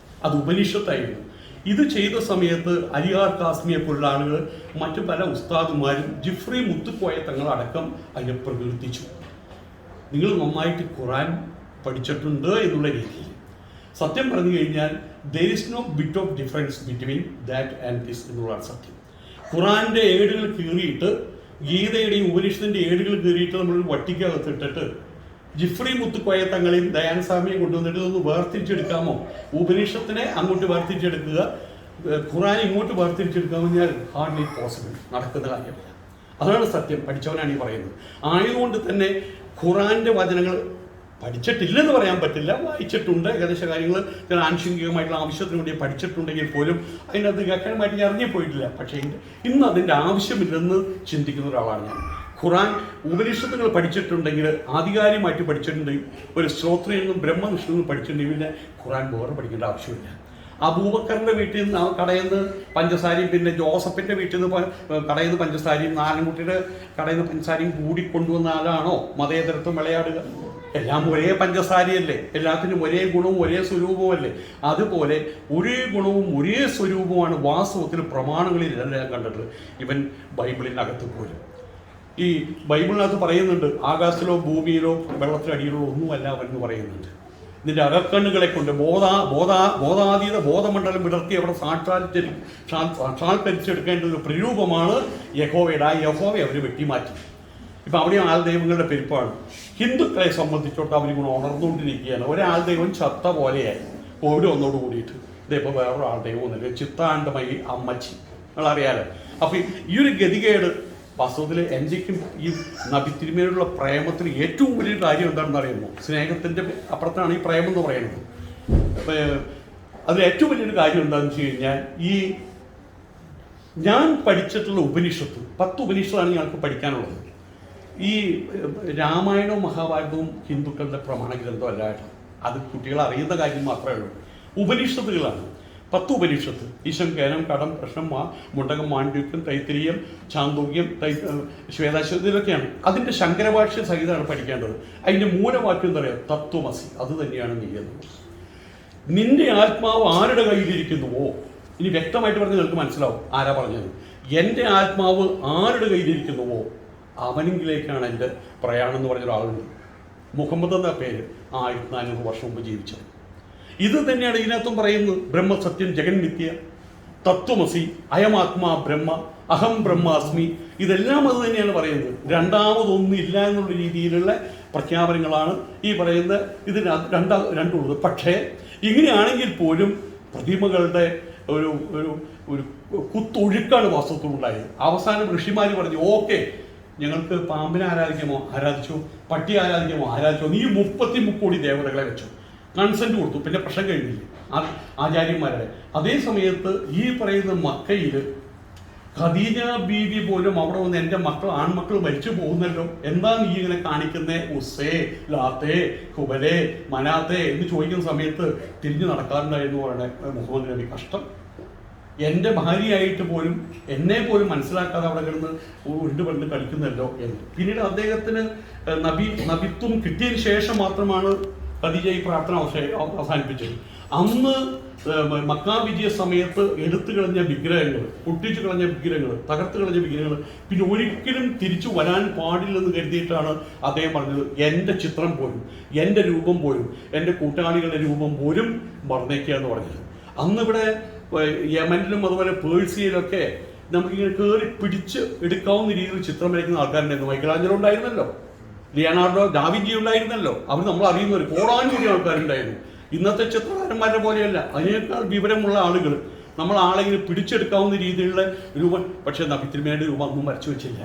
അത് ഉപനിഷത്തായിരുന്നു. ഇത് ചെയ്ത സമയത്ത് അലിയാർ കാസ്മിയെ പോലുള്ള ആളുകൾ, മറ്റു പല ഉസ്താദുമാരും, ജിഫ്രി മുത്തുക്കോയ തങ്ങളടക്കം അതിനെ പ്രകീർത്തിച്ചു. നിങ്ങൾ നന്നായിട്ട് ഖുറാൻ പഠിച്ചിട്ടുണ്ട് എന്നുള്ള രീതിയിൽ. സത്യം പറഞ്ഞു കഴിഞ്ഞാൽ there is no bit of difference between that and this എന്നുള്ളതാണ് സത്യം. ഖുറാന്റെ ഏടുകൾ കീറിയിട്ട്, ഗീതയുടെയും ഉപനിഷത്തിന്റെ ഏടുകൾ കീറിയിട്ട് നമ്മൾ വട്ടിക്കകത്തിട്ടിട്ട് ജിഫ്രി മുത്തുക്കോയ തങ്ങളെയും ദയാനസ്വാമിയെ കൊണ്ടുവന്നിട്ട് ഒന്ന് വേർതിരിച്ചെടുക്കാമോ? ഉപനിഷത്തിനെ അങ്ങോട്ട് വേർതിരിച്ചെടുക്കുക, ഖുറാൻ ഇങ്ങോട്ട് വേർതിരിച്ചെടുക്കാമെന്ന് പറഞ്ഞാൽ ഹാർഡ്ലി പോസിബിൾ, നടക്കുന്ന കാര്യമല്ല. അതാണ് സത്യം. പഠിച്ചവനാണ് ഈ പറയുന്നത്. ആയതുകൊണ്ട് തന്നെ ഖുറാന്റെ വചനങ്ങൾ പഠിച്ചിട്ടില്ലെന്ന് പറയാൻ പറ്റില്ല, വായിച്ചിട്ടുണ്ട്. ഏകദേശ കാര്യങ്ങൾ ചില ആനുഷംഗികമായിട്ടുള്ള ആവശ്യത്തിന് വേണ്ടി പഠിച്ചിട്ടുണ്ടെങ്കിൽ പോലും അതിനകത്ത് വ്യാഖ്യാനമായിട്ട് ഞാൻ ഇറങ്ങിപ്പോയിട്ടില്ല. പക്ഷേ ഇന്ന് അതിൻ്റെ ആവശ്യമില്ലെന്ന് ചിന്തിക്കുന്ന ഒരാളാണ് ഞാൻ. ഖുറാൻ ഉപനിഷത്തുകൾ പഠിച്ചിട്ടുണ്ടെങ്കിൽ, ആധികാരികമായിട്ട് പഠിച്ചിട്ടുണ്ടെങ്കിൽ, ഒരു ശ്രോത്രിയിൽ നിന്നും ബ്രഹ്മനിഷ്ഠയിൽ പഠിച്ചിട്ടുണ്ടെങ്കിൽ പിന്നെ ഖുറാൻ വേറെ പഠിക്കേണ്ട ആവശ്യമില്ല. അബൂബക്കറിന്റെ വീട്ടിൽ നിന്ന് കടയിൽ നിന്ന് പഞ്ചസാരയും, പിന്നെ ജോസഫിന്റെ വീട്ടിൽ നിന്ന് കടയിൽ നിന്ന് പഞ്ചസാരയും, നാരായണൻകുട്ടിയുടെ കടയിൽ നിന്ന് പഞ്ചസാരയും കൂടി കൊണ്ടുവന്ന ആളാണോ മതേതരത്വം വിളയാടുക? എല്ലാം ഒരേ പഞ്ചസാരയല്ലേ, എല്ലാത്തിനും ഒരേ ഗുണവും ഒരേ സ്വരൂപവുമല്ലേ? അതുപോലെ ഒരേ ഗുണവും ഒരേ സ്വരൂപവുമാണ് വാസ്തവത്തിൽ പ്രമാണങ്ങളിൽ എല്ലാം കണ്ടിട്ടുള്ളത്. ഇവൻ ബൈബിളിനകത്ത് പോലും ഈ ബൈബിളിനകത്ത് പറയുന്നുണ്ട്, ആകാശത്തിലോ ഭൂമിയിലോ വെള്ളത്തിലടിയിലോ ഒന്നുമല്ല അവൻ പറയുന്നുണ്ട്. ഇതിൻ്റെ അകക്കണ്ണുകളെ കൊണ്ട് ബോധാതീത ബോധമണ്ഡലം വിടർത്തി അവിടെ സാക്ഷാത്കരിച്ചെടുക്കേണ്ട ഒരു പ്രരൂപമാണ് യഹോവയുടെ. ആ യഹോവയെ അവർ വെട്ടിമാറ്റി. ഇപ്പം അവിടെ ആൾ ദൈവങ്ങളുടെ പെരുപ്പാണ്. ഹിന്ദുക്കളെ സംബന്ധിച്ചോട്ട് അവരിങ്ങനെ ഉണർന്നുകൊണ്ടിരിക്കുകയാണ്. ഒരാൾ ദൈവം ചത്ത പോലെയായി ഓരോ ഒന്നോട് കൂടിയിട്ട്. ഇതിപ്പോൾ വേറൊരു ആൾ ദൈവം ഒന്നുമില്ല, ചിത്താണ്ടമായി അമ്മച്ചി, നിങ്ങളറിയാലോ. അപ്പം ഈ ഒരു ഗതികേട് വാസ്തവത്തിൽ എന്റെക്കും ഈ നബി തിരുമേനിയുള്ള പ്രേമത്തിന് ഏറ്റവും വലിയ കാര്യം എന്താണെന്ന് അറിയുമോ? സ്നേഹത്തിൻ്റെ അപ്പുറത്താണ് ഈ പ്രേമം എന്ന് പറയുന്നത്. അതിൽ ഏറ്റവും വലിയൊരു കാര്യം എന്താണെന്ന് വെച്ച് കഴിഞ്ഞാൽ, ഈ ഞാൻ പഠിച്ചിട്ടുള്ള ഉപനിഷത്ത് 10 ഉപനിഷത്താണ് ഞങ്ങൾക്ക് പഠിക്കാനുള്ളത്. ഈ രാമായണവും മഹാഭാരതവും ഹിന്ദുക്കളുടെ പ്രമാണ ഗ്രന്ഥം അല്ലായിരുന്നു. അത് കുട്ടികൾ അറിയുന്ന കാര്യം മാത്രമേ ഉള്ളൂ. ഉപനിഷത്തുകളാണ് 10 ഉപനിഷത്ത്. ഈശം, കേനം, കടം, പ്രശ്നം, മുണ്ടകം, മാണ്ഡ്യൂക്യം, തൈത്തിരീയം, ചാന്തോക്യം, ശ്വേതാശ്വതി, ഇതൊക്കെയാണ്. അതിൻ്റെ ശങ്കരഭാഷ്യ സഹിതമാണ് പഠിക്കേണ്ടത്. അതിൻ്റെ മൂലവാക്യം എന്താ പറയുക? തത്വമസി. അത് തന്നെയാണ് നീ എന്ന്. നിന്റെ ആത്മാവ് ആരുടെ കയ്യിലിരിക്കുന്നുവോ ഇനി വ്യക്തമായിട്ട് പറഞ്ഞ് നിങ്ങൾക്ക് മനസ്സിലാവും ആരാ പറഞ്ഞത്. എൻ്റെ ആത്മാവ് ആരുടെ കയ്യിലിരിക്കുന്നുവോ അവനെങ്കിലേക്കാണ് എൻ്റെ പ്രയാണം എന്ന് പറഞ്ഞ ഒരാളുണ്ട്. മുഹമ്മദ് എന്ന പേര് 1400 വർഷം മുമ്പ് ജീവിച്ചത്. ഇത് തന്നെയാണ് ഇതിനകത്തും പറയുന്നത്. ബ്രഹ്മസത്യം ജഗന്മിത്യ, തത്വമസി, അയമാത്മാ ബ്രഹ്മ, അഹം ബ്രഹ്മാസ്മി, ഇതെല്ലാം അത് തന്നെയാണ് പറയുന്നത്. രണ്ടാമതൊന്നും ഇല്ല എന്നുള്ള രീതിയിലുള്ള പ്രഖ്യാപനങ്ങളാണ് ഈ പറയുന്ന ഇതിന് രണ്ടുള്ളത്. പക്ഷേ ഇങ്ങനെയാണെങ്കിൽ പോലും പ്രതിമകളുടെ ഒരു ഒരു ഒരു കുത്തൊഴുക്കാണ് വാസ്തവത്തിലുണ്ടായത്. അവസാനം ഋഷിമാർ പറഞ്ഞു, ഓക്കെ ഞങ്ങൾക്ക് പാമ്പിനെ ആരാധിക്കാമോ ആരാധിച്ചു, പട്ടി ആരാധിക്കാമോ ആരാധിച്ചോ, നീ 33 കോടി ദേവതകളെ വെച്ചു, കൺസെന്റ് കൊടുത്തു. പിന്നെ പ്രശ്നം കഴിഞ്ഞില്ലേ ആചാര്യന്മാരുടെ. അതേ സമയത്ത് ഈ പറയുന്ന മക്കയിൽ ഖദീജ ബീവി പോലും അവിടെ വന്ന് എൻ്റെ ആൺമക്കൾ മരിച്ചു പോകുന്നല്ലോ, എന്താ നീ ഇങ്ങനെ കാണിക്കുന്നേ, ഉസ്സേ ലാത്തേ ഹുബലേ മനാത്തേ എന്ന് ചോദിക്കുന്ന സമയത്ത് തിരിഞ്ഞു നടക്കാറുണ്ടായിരുന്നു പറയണേ മുഹമ്മദ് നബി. കഷ്ടം, എൻ്റെ ഭാര്യയായിട്ട് പോലും എന്നെ പോലും മനസ്സിലാക്കാതെ അവിടെ കിടന്ന് ഉരുണ്ടുപണ്ട് കളിക്കുന്നല്ലോ എന്ന്. പിന്നീട് അദ്ദേഹത്തിന് നബിത്വം കിട്ടിയതിന് ശേഷം മാത്രമാണ് ഖദീജ ഈ പ്രാർത്ഥന അവസാനിപ്പിച്ചത്. അന്ന് മക്ക വിജയ സമയത്ത് എടുത്തു കളഞ്ഞ വിഗ്രഹങ്ങൾ, പൊട്ടിച്ചു കളഞ്ഞ വിഗ്രഹങ്ങൾ, തകർത്ത് കളഞ്ഞ വിഗ്രഹങ്ങൾ പിന്നെ ഒരിക്കലും തിരിച്ചു വരാൻ പാടില്ലെന്ന് കരുതിയിട്ടാണ് അദ്ദേഹം പറഞ്ഞത്, എൻ്റെ ചിത്രം പോലും, എൻ്റെ രൂപം പോലും, എൻ്റെ കൂട്ടാളികളുടെ രൂപം പോലും മറന്നേക്കുക എന്ന് പറഞ്ഞത്. അന്നിവിടെ യമനിലും അതുപോലെ പേഴ്സിയയിലൊക്കെ നമുക്കിങ്ങനെ കയറി പിടിച്ച് എടുക്കാവുന്ന രീതിയിൽ ചിത്രം വരയ്ക്കുന്ന ആൾക്കാരുണ്ടായിരുന്നു. മൈക്കലാഞ്ചലോ ഉണ്ടായിരുന്നല്ലോ, ലിയനാർഡോ ഡാവിഞ്ചി ഉണ്ടായിരുന്നല്ലോ. അവർ നമ്മൾ അറിയുന്ന ഒരു കോടാനുകൂടി ആൾക്കാരുണ്ടായിരുന്നു. ഇന്നത്തെ ചിത്രകാരന്മാരെ പോലെയല്ല, അതിനേക്കാൾ വിവരമുള്ള ആളുകൾ. നമ്മൾ ആളെങ്കിലും പിടിച്ചെടുക്കാവുന്ന രീതിയിലുള്ള രൂപം. പക്ഷേ നബി തിരുമേനിയുടെ രൂപം അന്നും വരച്ചു വെച്ചില്ല.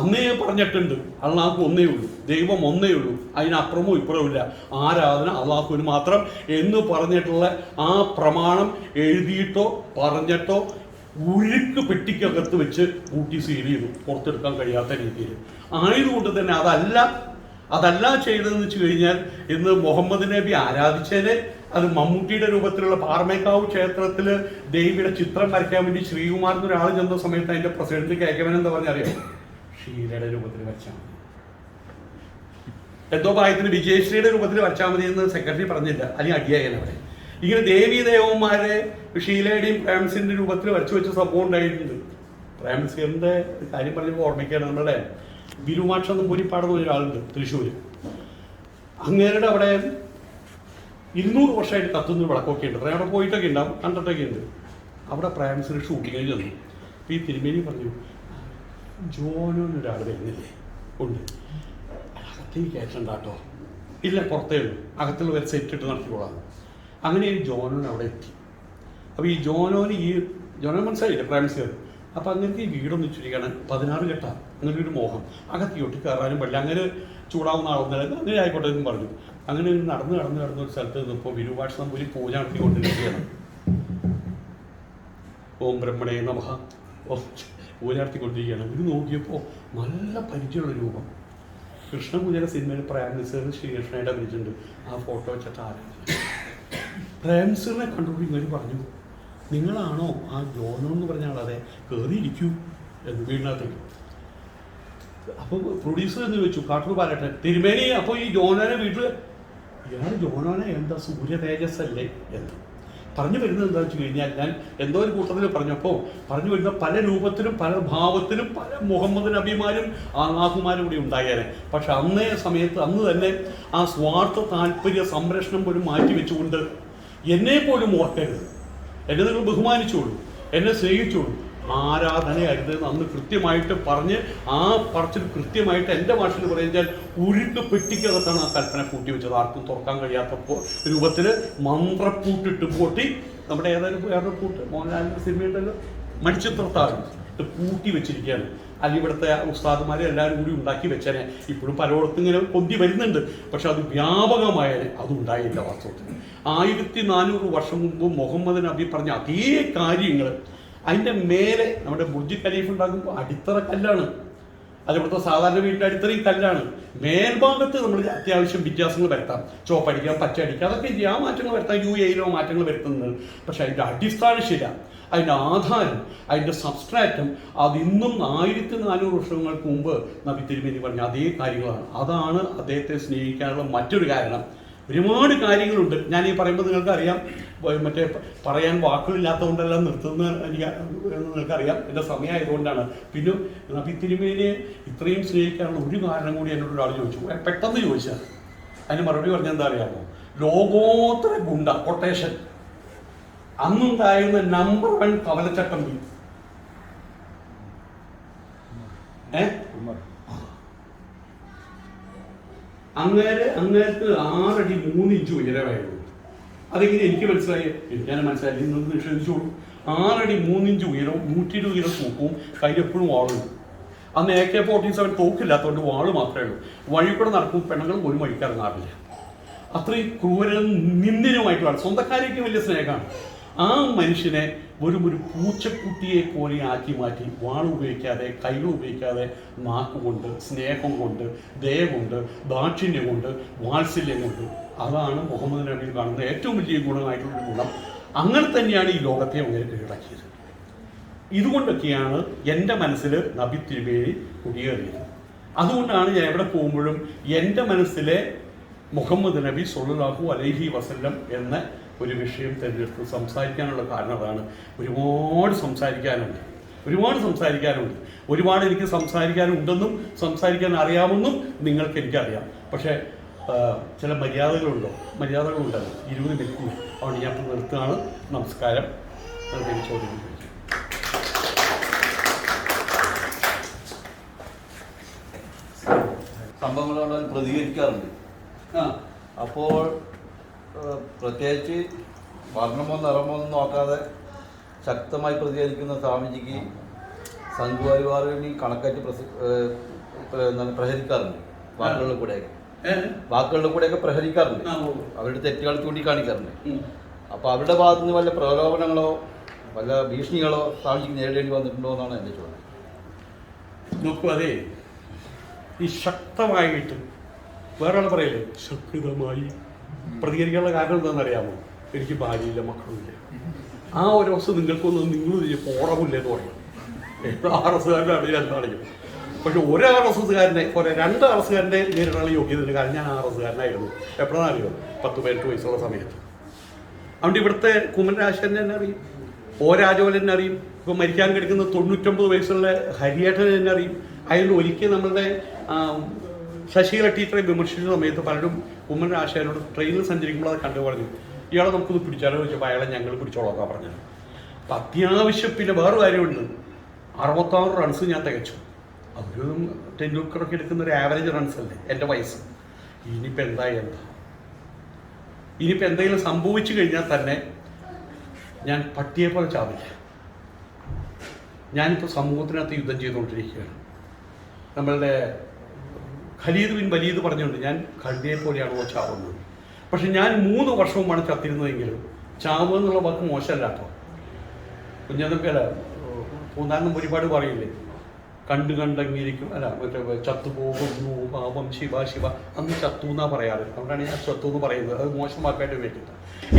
അന്നേ പറഞ്ഞിട്ടുണ്ട്, അള്ളാഹു ഒന്നേ ഉള്ളൂ, ദൈവം ഒന്നേ ഉള്ളൂ, അതിനപ്പുറമോ ഇപ്പുറവും ഇല്ല, ആരാധന അള്ളാഹുവിന് മാത്രം എന്ന് പറഞ്ഞിട്ടുള്ള ആ പ്രമാണം എഴുതിയിട്ടോ പറഞ്ഞിട്ടോ ഉരുക്ക് പെട്ടിക്കകത്ത് വെച്ച് കൂട്ടി സീൽ ചെയ്തു, പുറത്തെടുക്കാൻ കഴിയാത്ത രീതിയിൽ. ആയതുകൊണ്ട് തന്നെ അതല്ല ചെയ്തതെന്ന് വെച്ച് കഴിഞ്ഞാൽ ഇന്ന് മുഹമ്മദ് നബി ആരാധിച്ചതിന് അത് മമ്മൂട്ടിയുടെ രൂപത്തിലുള്ള പാറമേക്കാവ് ക്ഷേത്രത്തിൽ ദേവിയുടെ ചിത്രം വരയ്ക്കാൻ വേണ്ടി ശ്രീകുമാർ എന്നൊരാൾ ചെന്ന സമയത്ത് അതിൻ്റെ പ്രസിഡന്റ് കേൾക്കവൻ എന്താ പറഞ്ഞറിയാം, ഷീലയുടെ രൂപത്തിൽ വരച്ചാൽ മതി, എന്തോ പ്രായത്തിന് വിജയശ്രീയുടെ രൂപത്തിൽ വരച്ചാൽ മതി എന്ന് സെക്രട്ടറി പറഞ്ഞില്ല, അല്ലെങ്കിൽ അടിയായാലും അവിടെ. ഇങ്ങനെ ദേവീ ദേവന്മാരെ ഷീലയുടെയും പ്രേംസിന്റെ രൂപത്തിൽ വരച്ചു വെച്ച സംഭവം ഉണ്ടായിട്ടുണ്ട്. പ്രേംസിന്റെ കാര്യം പറഞ്ഞപ്പോൾ ഓർമ്മിക്കുകയാണ്, നമ്മുടെ വിരുമാക്ഷം നമ്പൂരിപ്പാടെന്ന് ഒരാളുണ്ട് തൃശ്ശൂർ. അങ്ങേരുടെ അവിടെ 200 വർഷമായിട്ട് കത്തുന്ന വിളക്കൊക്കെ ഉണ്ട്. അവിടെ പോയിട്ടൊക്കെ ഉണ്ടാവും, കണ്ടിട്ടൊക്കെ ഉണ്ട്. അവിടെ പ്രേംസിന് ഷൂട്ടിങ്ങിന് ചെന്നു. അപ്പോൾ ഈ തിരുമേനി പറഞ്ഞു, ജോനൊരാൾ വരുന്നില്ലേ? ഉണ്ട്, അകത്തേക്ക് കയറ്റണ്ട കേട്ടോ. ഇല്ല, പുറത്തേ ഉള്ളൂ, അകത്തുള്ള വരെ സെറ്റ് ഇട്ട് നടത്തിക്കോളാം. അങ്ങനെ ഈ ജോനോൻ അവിടെ എത്തി. അപ്പോൾ ഈ ജോനോൻ മനസ്സിലായില്ലേ പ്രേംസിയർ. അപ്പോൾ അങ്ങനത്തെ ഈ വീടൊന്നും ചുരുക്കാണ് 16 കെട്ട, അങ്ങനെ ഒരു മോഹം, അകത്തിയോട്ട് കയറാനും പറ്റില്ല, അങ്ങനെ ചൂടാവുന്ന ആളുന്നത് അങ്ങനെ ആയിക്കോട്ടെ എന്ന് പറഞ്ഞു. അങ്ങനെ നടന്ന് ഒരു സ്ഥലത്ത് നിന്നപ്പോൾ വിരൂപാക്ഷ നമ്പൂരി പൂജ നടത്തിക്കൊണ്ടിരിക്കുകയാണ്. ഓം ബ്രഹ്മണേ നമഃ പൂജ നടത്തിക്കൊണ്ടിരിക്കുകയാണ്. ഇത് നോക്കിയപ്പോൾ നല്ല പരിചയമുള്ള രൂപം. കൃഷ്ണപൂജയുടെ സിനിമയിൽ പ്രേംസിയർ ശ്രീകൃഷ്ണയുടെ അഭിനയിച്ചിട്ടുണ്ട്. ആ ഫോട്ടോ വെച്ചിട്ട് ആരാണ് പ്രേംസിയറിനെ കണ്ടുകൊണ്ട് ഇങ്ങനെ പറഞ്ഞു, നിങ്ങളാണോ ആ ജോനോ എന്ന് പറഞ്ഞ ആളതെ, കയറിയിരിക്കൂ എന്ന് വീടിനകത്തേക്ക്. അപ്പോൾ പ്രൊഡ്യൂസർ എന്ന് ചോദിച്ചു, കാട്ടൂർ ബാലട്ടൻ, തിരുമേനി അപ്പോൾ ഈ ജോനോനെ വീട്ടിൽ, ഇയാൾ ജോനോനെ എന്താ സൂര്യ തേജസ്സല്ലേ എന്ന് പറഞ്ഞു വരുന്നത്. എന്താ വെച്ച് കഴിഞ്ഞാൽ ഞാൻ എന്തോ ഒരു കൂട്ടത്തിൽ പറഞ്ഞപ്പോൾ പറഞ്ഞു വരുന്ന പല രൂപത്തിലും പല ഭാവത്തിലും പല മുഹമ്മദ് നബിമാരും ആഹുമാരും കൂടി ഉണ്ടായേനെ. പക്ഷെ അന്നേ സമയത്ത് അന്ന് തന്നെ ആ സ്വാർത്ഥ താല്പര്യ സംരക്ഷണം പോലും മാറ്റി വെച്ചുകൊണ്ട് എന്നെ പോലും ഓർക്കരുത്, എന്നെ നിങ്ങൾ ബഹുമാനിച്ചോളൂ, എന്നെ സ്നേഹിച്ചോളൂ, ആരാധനയരുത് അന്ന് കൃത്യമായിട്ട് പറഞ്ഞ് ആ പറച്ചിൽ കൃത്യമായിട്ട് എൻ്റെ ഭാഷയിൽ പറയുമ്പോൾ ഉരുക്ക് പെട്ടിക്കകത്താണ് ആ കൽപ്പന കൂട്ടി വെച്ചത്. ആർക്കും തുറക്കാൻ കഴിയാത്തപ്പോൾ രൂപത്തിൽ മന്ത്രപ്പൂട്ടിട്ട് പൂട്ടി, നമ്മുടെ വേറൊരു പൂട്ട് മോഹൻലാലിൻ്റെ സിനിമയുണ്ടല്ലോ മണിച്ചിത്രത്താഴ് പൂട്ടി വെച്ചിരിക്കുകയാണ്. അല്ലെങ്കിൽ ഇവിടുത്തെ ഉസ്താദുമാരെ എല്ലാവരും കൂടി ഉണ്ടാക്കി വെച്ചേനെ. ഇപ്പോഴും പലയിടത്തും ഇങ്ങനെ പൊന്തി വരുന്നുണ്ട്, പക്ഷെ അത് വ്യാപകമായാലും അതുണ്ടായില്ല. വാസ്തവത്തിൽ 1400 വർഷം മുമ്പ് മുഹമ്മദ് നബി പറഞ്ഞ അതേ കാര്യങ്ങൾ അതിൻ്റെ മേലെ നമ്മുടെ ബുർജ് ഖലീഫ ഉണ്ടാക്കുമ്പോൾ അടിത്തറ കല്ലാണ്, അതിവിടുത്തെ സാധാരണ വീട്ടിൻ്റെ അടിത്തറയും കല്ലാണ്. മേൽഭാഗത്ത് നമ്മൾ അത്യാവശ്യം വ്യത്യാസങ്ങൾ വരുത്താം, ചോപ്പടിക്കാം, പച്ചടിക്കാം, അതൊക്കെ ചെയ്യാൻ മാറ്റങ്ങൾ വരുത്താം, UAE മാറ്റങ്ങൾ വരുത്തുന്നത്. പക്ഷെ അതിൻ്റെ അടിസ്ഥാന ശില, അതിൻ്റെ ആധാരം, അതിൻ്റെ സബ്സ്ട്രാറ്റം അതിന്നും 1400 വർഷങ്ങൾക്ക് മുമ്പ് നബി തിരുമേനി പറഞ്ഞ അതേ കാര്യങ്ങളാണ്. അതാണ് അദ്ദേഹത്തെ സ്നേഹിക്കാനുള്ള മറ്റൊരു കാരണം. ഒരുപാട് കാര്യങ്ങളുണ്ട്. ഞാൻ ഈ പറയുമ്പോൾ നിങ്ങൾക്കറിയാം, മറ്റേ പറയാൻ വാക്കുകളില്ലാത്തതുകൊണ്ടെല്ലാം നിർത്തുന്നത് നിങ്ങൾക്കറിയാം, എൻ്റെ സമയമായതുകൊണ്ടാണ്. പിന്നെ നബി തിരുമേനിയെ ഇത്രയും സ്നേഹിക്കാനുള്ള ഒരു കാരണം കൂടി എന്നോട് ഒരാൾ ചോദിച്ചു, പെട്ടെന്ന് ചോദിച്ചാൽ അതിന് മറുപടി പറഞ്ഞാൽ എന്താ അറിയാമോ? ലോകോത്തര ഗുണ്ട കൊട്ടേഷൻ അന്നുണ്ടായിരുന്ന നമ്പർ 1 കവലച്ചട്ടമ്പി അങ്ങേർക്ക് 6 അടി 3 ഇഞ്ച് ഉയരമായിരുന്നു. അതെങ്ങനെ എനിക്ക് മനസ്സിലായി? ഞാൻ മനസ്സിലായി, നിന്ന് നിഷേധിച്ചോളൂ. 6 അടി 3 ഇഞ്ച് ഉയരവും 120 കിലോ തൂക്കവും കയ്യിലെപ്പോഴും വാളും. അന്ന് AK-47 തോക്കില്ലാത്തതുകൊണ്ട് വാള് മാത്രമേ ഉള്ളൂ. വഴി കൂടെ നടക്കും, പെണ്ണുങ്ങൾ ഒരു വഴിക്കിറങ്ങാറില്ല. അത്രയും ക്രൂരനും നിന്ദിനുമായിട്ടുള്ള സ്വന്തക്കാരേക്ക് വലിയ സ്നേഹമാണ്. ആ മനുഷ്യനെ ഒരു പൂച്ചക്കുട്ടിയെ പോലെ ആക്കി മാറ്റി, വാളുപയോഗിക്കാതെ, കൈകൾ ഉപയോഗിക്കാതെ, നാക്കുകൊണ്ട്, സ്നേഹം കൊണ്ട്, ദയ കൊണ്ട്, ദാക്ഷിണ്യം കൊണ്ട്, വാത്സല്യം കൊണ്ട്, അതാണ് മുഹമ്മദ് നബിയിൽ കാണുന്ന ഏറ്റവും വലിയ ഗുണമായിട്ടുള്ളൊരു ഗുണം. അങ്ങനെ തന്നെയാണ് ഈ ലോകത്തെ അങ്ങനെ കീഴടക്കിയത്. ഇതുകൊണ്ടൊക്കെയാണ് എൻ്റെ മനസ്സിൽ നബി തിരുമേനി കുടിയേറിയത്. അതുകൊണ്ടാണ് ഞാൻ എവിടെ പോകുമ്പോഴും എൻ്റെ മനസ്സിലെ മുഹമ്മദ് നബി സ്വല്ലല്ലാഹു അലൈഹി വസല്ലം എന്ന ഒരു വിഷയം തിരഞ്ഞെടുത്ത് സംസാരിക്കാനുള്ള കാരണം അതാണ്. ഒരുപാട് സംസാരിക്കാനുണ്ട്, ഒരുപാട് എനിക്ക് സംസാരിക്കാനുണ്ടെന്നും സംസാരിക്കാൻ അറിയാമെന്നും നിങ്ങൾക്ക് എനിക്കറിയാം. പക്ഷേ ചില മര്യാദകളുണ്ടല്ലോ, 20 മിനിറ്റ്. അതുകൊണ്ട് ഞാൻ ഇപ്പോൾ നിർത്തുകയാണ്. നമസ്കാരം. ചോദ്യം സംഭവങ്ങളോട് പ്രതികരിക്കാറുണ്ട്. അപ്പോൾ പ്രത്യേകിച്ച് വർണ്ണമോ നിറമോ ഒന്നും നോക്കാതെ ശക്തമായി പ്രതികരിക്കുന്ന സ്വാമിജിക്ക് സംഘപരിവാറിന് കണക്കായിട്ട് പ്രഹരിക്കാറുണ്ട്. വാക്കുകളിൽ കൂടെയൊക്കെ പ്രഹരിക്കാറുണ്ട്, അവരുടെ തെറ്റുകൾ ചൂണ്ടിക്കാണിക്കാറുണ്ട്. അപ്പോൾ അവരുടെ ഭാഗത്തു നിന്ന് വല്ല പ്രലോഭനങ്ങളോ വല്ല ഭീഷണികളോ സ്വാമിജിക്ക് നേരിടേണ്ടി വന്നിട്ടുണ്ടോ എന്നാണ് എൻ്റെ ചോദ്യം. നോക്കൂ, അതെ, ഈ ശക്തമായിട്ട് വേറൊരാൾ പറയില്ലേ, ശക്തമായി പ്രതികരിക്കാനുള്ള കാരണം എന്താണെന്നറിയാമോ? എനിക്ക് ഭാര്യയില്ല, മക്കളുമില്ല. ആ ഒരു അവസ്ഥ നിങ്ങൾക്കൊന്നും നിങ്ങൾ പോറമില്ലെന്ന് പറയും. RS-കാരനാണ് എന്താണെങ്കിലും. പക്ഷെ ഒരു RS-കാരനെ പോലെ 2 RS-കാരൻ്റെ നേരിടാനുള്ള യോഗ്യതയുണ്ട്. കാരണം ഞാൻ RS-കാരനായിരുന്നു. എപ്പോഴാണെന്നറിയോ? 10-18 വയസ്സുള്ള സമയത്ത്. അതുകൊണ്ട് ഇവിടുത്തെ കുമ്മൻ എന്നെ അറിയും, രാജോലൻ എന്നെ അറിയും. ഇപ്പോൾ മരിക്കാൻ കിടക്കുന്ന 99 വയസ്സുള്ള ഹരിയേട്ടൻ എന്നെ അറിയും. അതുകൊണ്ട് ഒരിക്കൽ നമ്മളുടെ ശശികല ടീച്ചറെ വിമർശിച്ച സമയത്ത് പലരും കുമ്മൻ ആശാനോട് ട്രെയിനിൽ സഞ്ചരിക്കുമ്പോൾ അത് കണ്ടു പറഞ്ഞു, ഇയാളെ നമുക്കൊന്ന് പിടിച്ചാലോ ചോദിച്ചപ്പോൾ അയാളെ ഞങ്ങൾ പിടിച്ചോളാം പറഞ്ഞത്. അപ്പം അത്യാവശ്യം പിന്നെ വേറെ കാര്യമുണ്ട്, 66 റൺസ് ഞാൻ തികച്ചു. അതൊരു ടെൻഡുൽക്കറൊക്കെ എടുക്കുന്ന ഒരു ആവറേജ് റൺസ് അല്ലേ എൻ്റെ വയസ്സ്. ഇനിയിപ്പോൾ ഇനിയിപ്പോൾ എന്തെങ്കിലും സംഭവിച്ചു കഴിഞ്ഞാൽ തന്നെ ഞാൻ പട്ടിയെ പോലെ ചാവില്ല. ഞാനിപ്പോൾ സമൂഹത്തിനകത്ത് യുദ്ധം ചെയ്തുകൊണ്ടിരിക്കുകയാണ്. നമ്മളുടെ ഖലീദ് ബിൻ വലീദ് പറഞ്ഞുകൊണ്ട് ഞാൻ കഴുതയെ പോലെയാണോ ചാവുന്നത്. പക്ഷെ ഞാൻ 3 വർഷവുമാണ് ചത്തിരുന്നതെങ്കിലും ചാവ് എന്നുള്ള വാക്ക് മോശമല്ല കേട്ടോ. കുഞ്ഞനപ്പേല പൂന്താനം ഒരുപാട് പറയില്ലേ, കണ്ടങ്ങിയിരിക്കും, അല്ല മറ്റേ ചത്തുപോകുന്നു പാപം ശിവ അന്ന് ചത്തു എന്നാ പറയാറ്. അതുകൊണ്ടാണ് ഞാൻ ചത്തു എന്ന് പറയുന്നത്. അത് മോശമാക്കായിട്ട് വേണ്ടിയിട്ട്.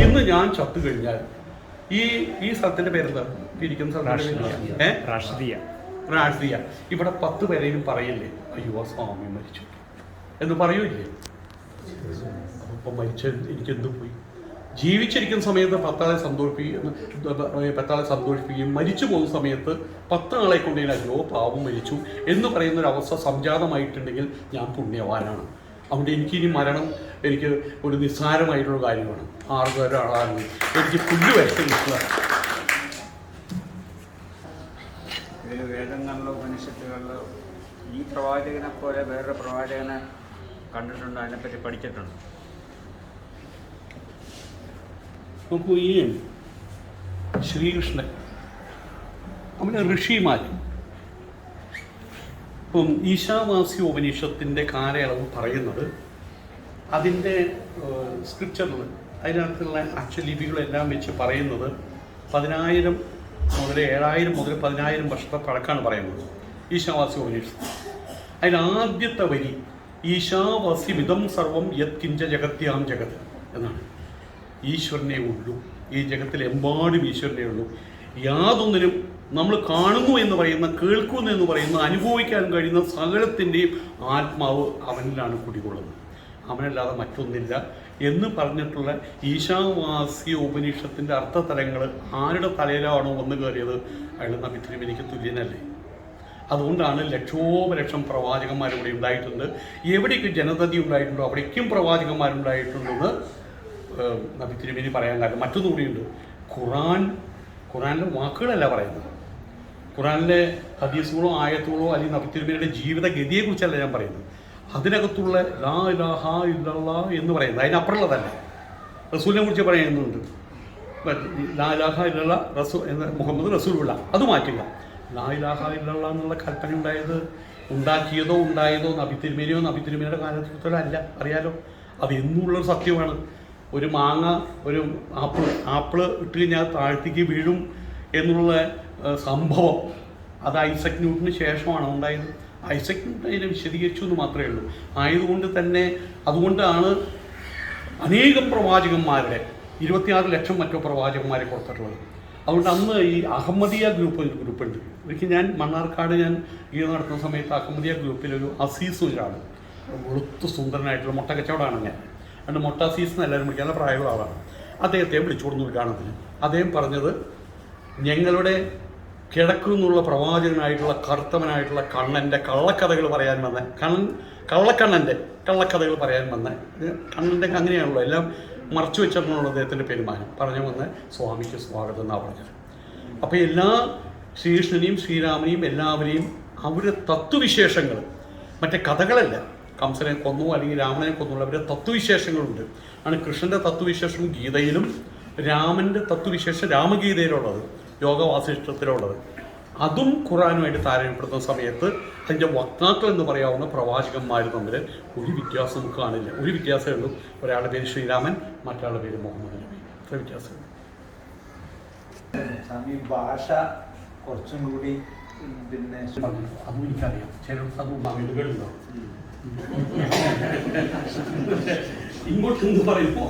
ഇന്ന് ഞാൻ ചത്തു കഴിഞ്ഞാൽ ഈ സ്ഥലത്തിൻ്റെ പേരെന്താ ഇരിക്കുന്ന സ്ഥലത്തിൻ്റെ രാഷ്ട്രീയ ഇവിടെ 10 പേരെയും പറയില്ലേ, അയ്യോ സ്വാമി മരിച്ചു എന്ന് പറയൂല്ലേ? അപ്പം മരിച്ച എനിക്കെന്ത് പോയി? ജീവിച്ചിരിക്കുന്ന സമയത്ത് 10 ആളെ സന്തോഷിപ്പിക്കുകയും മരിച്ചു പോകുന്ന സമയത്ത് 10 ആളെ കൊണ്ടെങ്കിൽ അയ്യോ പാവം മരിച്ചു എന്ന് പറയുന്ന ഒരു അവസ്ഥ സംജാതമായിട്ടുണ്ടെങ്കിൽ ഞാൻ പുണ്യവാനാണ്. അതുകൊണ്ട് എനിക്കിനി മരണം എനിക്ക് ഒരു നിസ്സാരമായിട്ടുള്ള കാര്യമാണ്. 6 പേരാളാണ് എനിക്ക് പുല്ല് വരച്ചിട്ടുള്ള. വേദങ്ങളിലോ ഉപനിഷത്തുകളിലോ ഈ പ്രവാചകനെ പോലെ വേറൊരു പ്രവാചകനെ കണ്ടിട്ടുണ്ടോ? അതിനെപ്പറ്റി പഠിച്ചിട്ടുണ്ട്? നോക്കൂ, ഈ ശ്രീകൃഷ്ണൻ അവൻ്റെ ഋഷിമാർ ഇപ്പം ഈശാവാസ്യ ഉപനിഷത്തിൻ്റെ കാലയളവ് പറയുന്നത് അതിൻ്റെ സ്ക്രിപ്ചറിൽ അതിനകത്തുള്ള അക്ഷലിപികളെല്ലാം വെച്ച് പറയുന്നത് 10,000 മുതൽ 7,000 മുതൽ 10,000 വർഷത്തെ പഴക്കമാണ് പറയുന്നത് ഈശാവാസ്യ ഉപനിഷത്ത്. അതിലാദ്യത്തെ വരി ഈശാവാസ്യമിതം സർവം യത് കിഞ്ച ജഗത്യാം ജഗത് എന്നാണ്. ഈശ്വരനെ ഉള്ളൂ, ഈ ജഗത്തിലെമ്പാടും ഈശ്വരനെ ഉള്ളൂ. യാതൊന്നിനും നമ്മൾ കാണുന്നു എന്ന് പറയുന്ന, കേൾക്കുന്നു എന്ന് പറയുന്ന, അനുഭവിക്കാൻ കഴിയുന്ന സകലത്തിൻ്റെയും ആത്മാവ് അവനിലാണ് കുടികൊള്ളുന്നത്. അവനല്ലാതെ മറ്റൊന്നില്ല എന്ന് പറഞ്ഞിട്ടുള്ള ഈശാവാസ്യ ഉപനിഷത്തിൻ്റെ അർത്ഥതലങ്ങൾ ആരുടെ തലയിലാണോ വന്നു കയറിയത് അയാൾ നബി തിരുമേനിക്ക് തുല്യനല്ലേ. അതുകൊണ്ടാണ് ലക്ഷോപലക്ഷം പ്രവാചകന്മാരിവിടെ ഉണ്ടായിട്ടുണ്ട്. എവിടേക്ക് ജനതതി ഉണ്ടായിട്ടുണ്ടോ അവിടേക്കും പ്രവാചകന്മാരുണ്ടായിട്ടുണ്ടെന്ന് നബി തിരുമേനി പറയാൻ കാരണം മറ്റൊന്നും കൂടിയുണ്ട്. ഖുറാനിലെ വാക്കുകളല്ല പറയുന്നത്, ഖുറാനിലെ ഹദീസുകളോ ആയത്തുകളോ അല്ലെങ്കിൽ നബി തിരുമേനിയുടെ ജീവിതഗതിയെക്കുറിച്ചല്ല ഞാൻ പറയുന്നത്. അതിനകത്തുള്ള ലാ ഇലാഹ ഇല്ലല്ലാ എന്ന് പറയുന്നത് അതിനപ്പുറമുള്ളതല്ല. റസൂലിനെ കുറിച്ച് പറയുന്നുണ്ട്, ലാ ഇലാഹ ഇല്ലല്ലാ മുഹമ്മദ് റസൂലുള്ള, അത് മാറ്റില്ല. ലാ ഇലാഹ ഇല്ലല്ലാ എന്നുള്ള കൽപ്പന ഉണ്ടായതോ നബി തിരുമേനിയോ നബി തിരുമേനിയുടെ കാലഘട്ടത്തിലോ അല്ല, അറിയാലോ. അത് എന്നുള്ളൊരു സത്യമാണ്. ഒരു മാങ്ങ ഒരു ആപ്പിള് ഇട്ട് കഴിഞ്ഞാൽ താഴ്ത്തിക്ക് വീഴും എന്നുള്ള സംഭവം അത് ഐസക് ന്യൂട്ടന് ശേഷമാണ് ഉണ്ടായത്. ഐസക് ന്യൂട്ടൻ അതിനെ വിശദീകരിച്ചു എന്ന് മാത്രമേ ഉള്ളൂ. ആയതുകൊണ്ട് തന്നെ അതുകൊണ്ടാണ് അനേകം പ്രവാചകന്മാരുടെ 26 ലക്ഷം മറ്റോ പ്രവാചകന്മാരെ കൊടുത്തിട്ടുള്ളത്. അതുകൊണ്ട് അന്ന് ഈ അഹമ്മദിയ ഒരു ഗ്രൂപ്പുണ്ട്. ഒരിക്കൽ ഞാൻ മണ്ണാർക്കാട് ഈ നടത്തുന്ന സമയത്ത് അഹമ്മദിയ ഗ്രൂപ്പിലൊരു അസീസ് ഒരാൾ, വെളുത്ത് സുന്ദരനായിട്ടുള്ള മുട്ട കച്ചവടമാണ് ഞാൻ. അതുകൊണ്ട് മൊട്ട അസീസ് എന്ന് എല്ലാവരും വിളിക്കാൻ പ്രായമുള്ള ആളാണ്. അദ്ദേഹത്തെ വിളിച്ചുകൊടുന്നു ഉദ്ഘാടനത്തിന്. അദ്ദേഹം പറഞ്ഞത്, ഞങ്ങളുടെ കിഴക്കുന്നുള്ള പ്രവാചകനായിട്ടുള്ള കറുത്തവനായിട്ടുള്ള കണ്ണൻ്റെ കള്ളക്കഥകൾ പറയാൻ വന്ന കള്ളക്കണ്ണൻ്റെ കള്ളക്കഥകൾ പറയാൻ വന്ന കണ്ണൻ്റെ അങ്ങനെയാണല്ലോ എല്ലാം മറച്ചു വെച്ചിട്ടുള്ള അദ്ദേഹത്തിൻ്റെ പെരുമാനം പറഞ്ഞു വന്ന് സ്വാമിക്ക് സ്വാഗതം എന്നാണ് പറഞ്ഞത്. അപ്പോൾ എല്ലാ ശ്രീകൃഷ്ണനെയും ശ്രീരാമനെയും എല്ലാവരെയും അവരുടെ തത്വവിശേഷങ്ങൾ, മറ്റേ കഥകളല്ല, കംസനെ കൊന്നു അല്ലെങ്കിൽ രാമനെ കൊന്നുള്ള അവരുടെ തത്വവിശേഷങ്ങളുണ്ട്. ആണ് കൃഷ്ണൻ്റെ തത്വവിശേഷം ഗീതയിലും രാമൻ്റെ തത്വവിശേഷം രാമഗീതയിലുള്ളത്, യോഗവാസിഷ്ഠത്തിലുള്ളത്. അതും ഖുറാനുമായിട്ട് താരതമ്യപ്പെടുത്തുന്ന സമയത്ത് അതിൻ്റെ വക്താക്കൾ എന്ന് പറയാവുന്ന പ്രവാചകന്മാർ തമ്മിൽ ഒരു വ്യത്യാസം നമുക്ക് കാണില്ല. ഒരു വ്യത്യാസമേ ഉള്ളൂ, ഒരാളുടെ പേര് ശ്രീരാമൻ, മറ്റൊരാളുടെ പേര് മുഹമ്മദ് നബി. അത്ര വ്യത്യാസമുള്ളൂ. സ്വാമി ഭാഷ കുറച്ചും കൂടി പിന്നെ അതും എനിക്കറിയാം. ചിലർക്ക് അതും വീടുകളുണ്ടോ ഇങ്ങോട്ട് എന്ത് പറയുമോ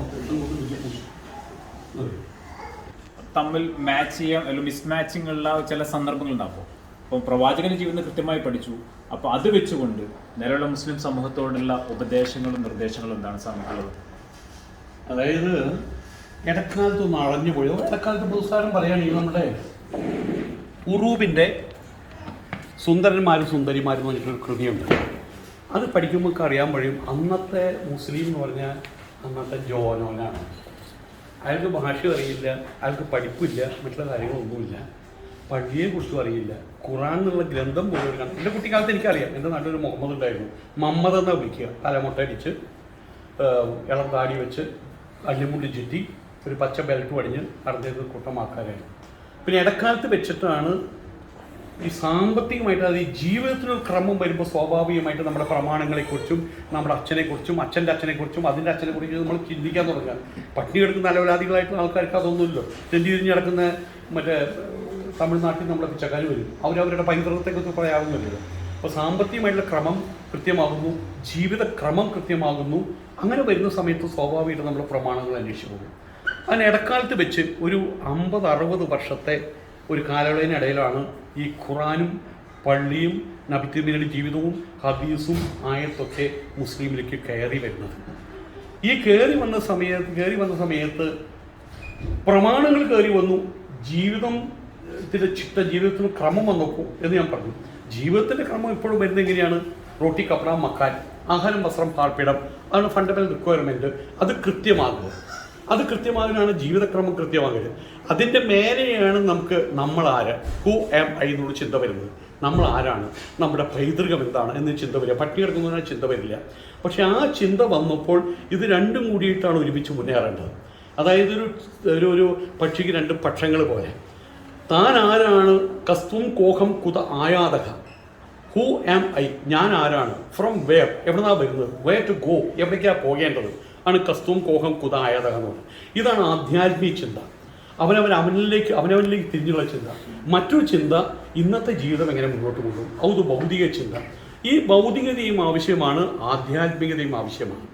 തമ്മിൽ മാച്ച് ചെയ്യാൻ അല്ലെങ്കിൽ മിസ്മാച്ചിങ് ഉള്ള ചില സന്ദർഭങ്ങൾ ഉണ്ടാകും. അപ്പോൾ പ്രവാചകന്റെ ജീവിതം കൃത്യമായി പഠിച്ചു. അപ്പോൾ അത് വെച്ചുകൊണ്ട് നിലവിലുള്ള മുസ്ലിം സമൂഹത്തോടുള്ള ഉപദേശങ്ങളും നിർദ്ദേശങ്ങളും എന്താണ് സ്വാമിക്കുള്ളത്? അതായത് ഇടക്കാലത്തൊന്ന് അളഞ്ഞു പോയത്, ഇടക്കാലത്ത് പുസ്തകം പറയുകയാണെങ്കിൽ നമ്മുടെ ഉറൂബിൻ്റെ സുന്ദരന്മാരും സുന്ദരിമാരും എന്ന് പറഞ്ഞിട്ടൊരു കൃതിയുണ്ട്. അത് പഠിക്കുമ്പോൾ അറിയാൻ കഴിയും അന്നത്തെ മുസ്ലിം എന്ന് പറഞ്ഞാൽ അന്നത്തെ ജോനോനാണ്. അയാൾക്ക് ഭാഷ അറിയില്ല, അയാൾക്ക് പഠിപ്പില്ല, മറ്റുള്ള കാര്യങ്ങളൊന്നുമില്ല, പള്ളിയെക്കുറിച്ചും അറിയില്ല, ഖുറാൻ എന്നുള്ള ഗ്രന്ഥം പോലും കണ്ടു. എൻ്റെ കുട്ടിക്കാലത്ത് എനിക്കറിയാം, എൻ്റെ നാട്ടിലൊരു മുഹമ്മദ് ഉണ്ടായിരുന്നു. മമ്മദ് എന്നാണ് വിളിക്കുക. തലമുട്ട അടിച്ച് ഇളം താടി വെച്ച് അല്ലിമുണ്ടി ചുറ്റി ഒരു പച്ച ബെൽറ്റ് പടിഞ്ഞ് നടന്നിരുന്ന കൂട്ടമാക്കാരായിരുന്നു. പിന്നെ ഇടക്കാലത്ത് വെച്ചിട്ടാണ് ഈ സാമ്പത്തികമായിട്ട്, അത് ഈ ജീവിതത്തിനൊരു ക്രമം വരുമ്പോൾ സ്വാഭാവികമായിട്ട് നമ്മുടെ പ്രമാണങ്ങളെക്കുറിച്ചും നമ്മുടെ അച്ഛനെക്കുറിച്ചും അച്ഛൻ്റെ അച്ഛനെക്കുറിച്ചും അതിൻ്റെ അച്ഛനെക്കുറിച്ചും നമ്മൾ ചിന്തിക്കാൻ തുടങ്ങുക. പട്ടിണി കിടക്കുന്ന അലവലാദികളായിട്ടുള്ള ആൾക്കാർക്ക് അതൊന്നുമില്ലോ. തെണ്ടി തിരിഞ്ഞ് കിടക്കുന്ന മറ്റേ തമിഴ്നാട്ടിൽ നമ്മുടെ പിച്ചക്കാർ വരും, അവരവരുടെ പൈതൃകത്തെക്കുറിച്ച് പറയാവുന്നില്ലല്ലോ. അപ്പോൾ സാമ്പത്തികമായിട്ടുള്ള ക്രമം കൃത്യമാകുന്നു, ജീവിതക്രമം കൃത്യമാകുന്നു. അങ്ങനെ വരുന്ന സമയത്ത് സ്വാഭാവികമായിട്ട് നമ്മൾ പ്രമാണങ്ങൾ അന്വേഷിച്ചു പോകും. അതിന് ഇടക്കാലത്ത് വെച്ച് ഒരു 50-60 വർഷത്തെ ഒരു കാലയളവിനിടയിലാണ് ഈ ഖുറാനും പള്ളിയും നബി തിരുമേനിയുടെ ജീവിതവും ഹദീസും ആയത്തൊക്കെ മുസ്ലിമിലേക്ക് കയറി വരുന്നത്. ഈ കയറി വന്ന സമയത്ത് പ്രമാണങ്ങൾ കയറി വന്നു, ജീവിതത്തിന് ക്രമം വന്നോക്കൂ എന്ന് ഞാൻ പറഞ്ഞു. ജീവിതത്തിൻ്റെ ക്രമം എപ്പോഴും വരുന്നത് എങ്ങനെയാണ്? റോട്ടി കപ്പട മക്കാൻ, ആഹാരം വസ്ത്രം പാർപ്പിടം, അതാണ് ഫണ്ടമെൻ്റൽ റിക്വയർമെൻറ്റ്. അത് കൃത്യമാകുക, അത് കൃത്യമാകാനാണ് ജീവിതക്രമം കൃത്യമാകുക. അതിൻ്റെ മേലെയാണ് നമുക്ക് നമ്മൾ ആര്, ഹൂ ആം ഐ എന്നുള്ള ചിന്ത വരുന്നത്. നമ്മൾ ആരാണ്, നമ്മുടെ പൈതൃകം എന്താണ് എന്ന് ചിന്ത വരിക. പട്ടിണി കിടക്കുന്നതിനാണ് ചിന്ത വരില്ല. പക്ഷെ ആ ചിന്ത വന്നപ്പോൾ ഇത് രണ്ടും കൂടിയിട്ടാണ് ഒരുമിച്ച് മുന്നേറേണ്ടത്. അതായത് ഒരു പക്ഷിക്ക് 2 പക്ഷങ്ങൾ പോലെ. താൻ ആരാണ്, കസ്തും കോഹം കുത ആയാതക, ഹൂ ആം ഐ, ഞാൻ ആരാണ്, ഫ്രം വേർ, എവിടുന്നാണ് വരുന്നത്, വേ ടു ഗോ, എവിടേക്കാണ് പോകേണ്ടത് ആണ് കസ്തും കോഹം കുത ആയാതക എന്ന് പറയുന്നത്. ഇതാണ് ആധ്യാത്മിക ചിന്ത. അവനവനിലേക്ക് തിരിഞ്ഞുള്ള ചിന്ത. മറ്റൊരു ചിന്ത ഇന്നത്തെ ജീവിതം എങ്ങനെ മുന്നോട്ട് കൊണ്ടുപോകും, അത് ഭൗതിക ചിന്ത. ഈ ഭൗതികതയും ആവശ്യമാണ്, ആധ്യാത്മികതയും ആവശ്യമാണ്.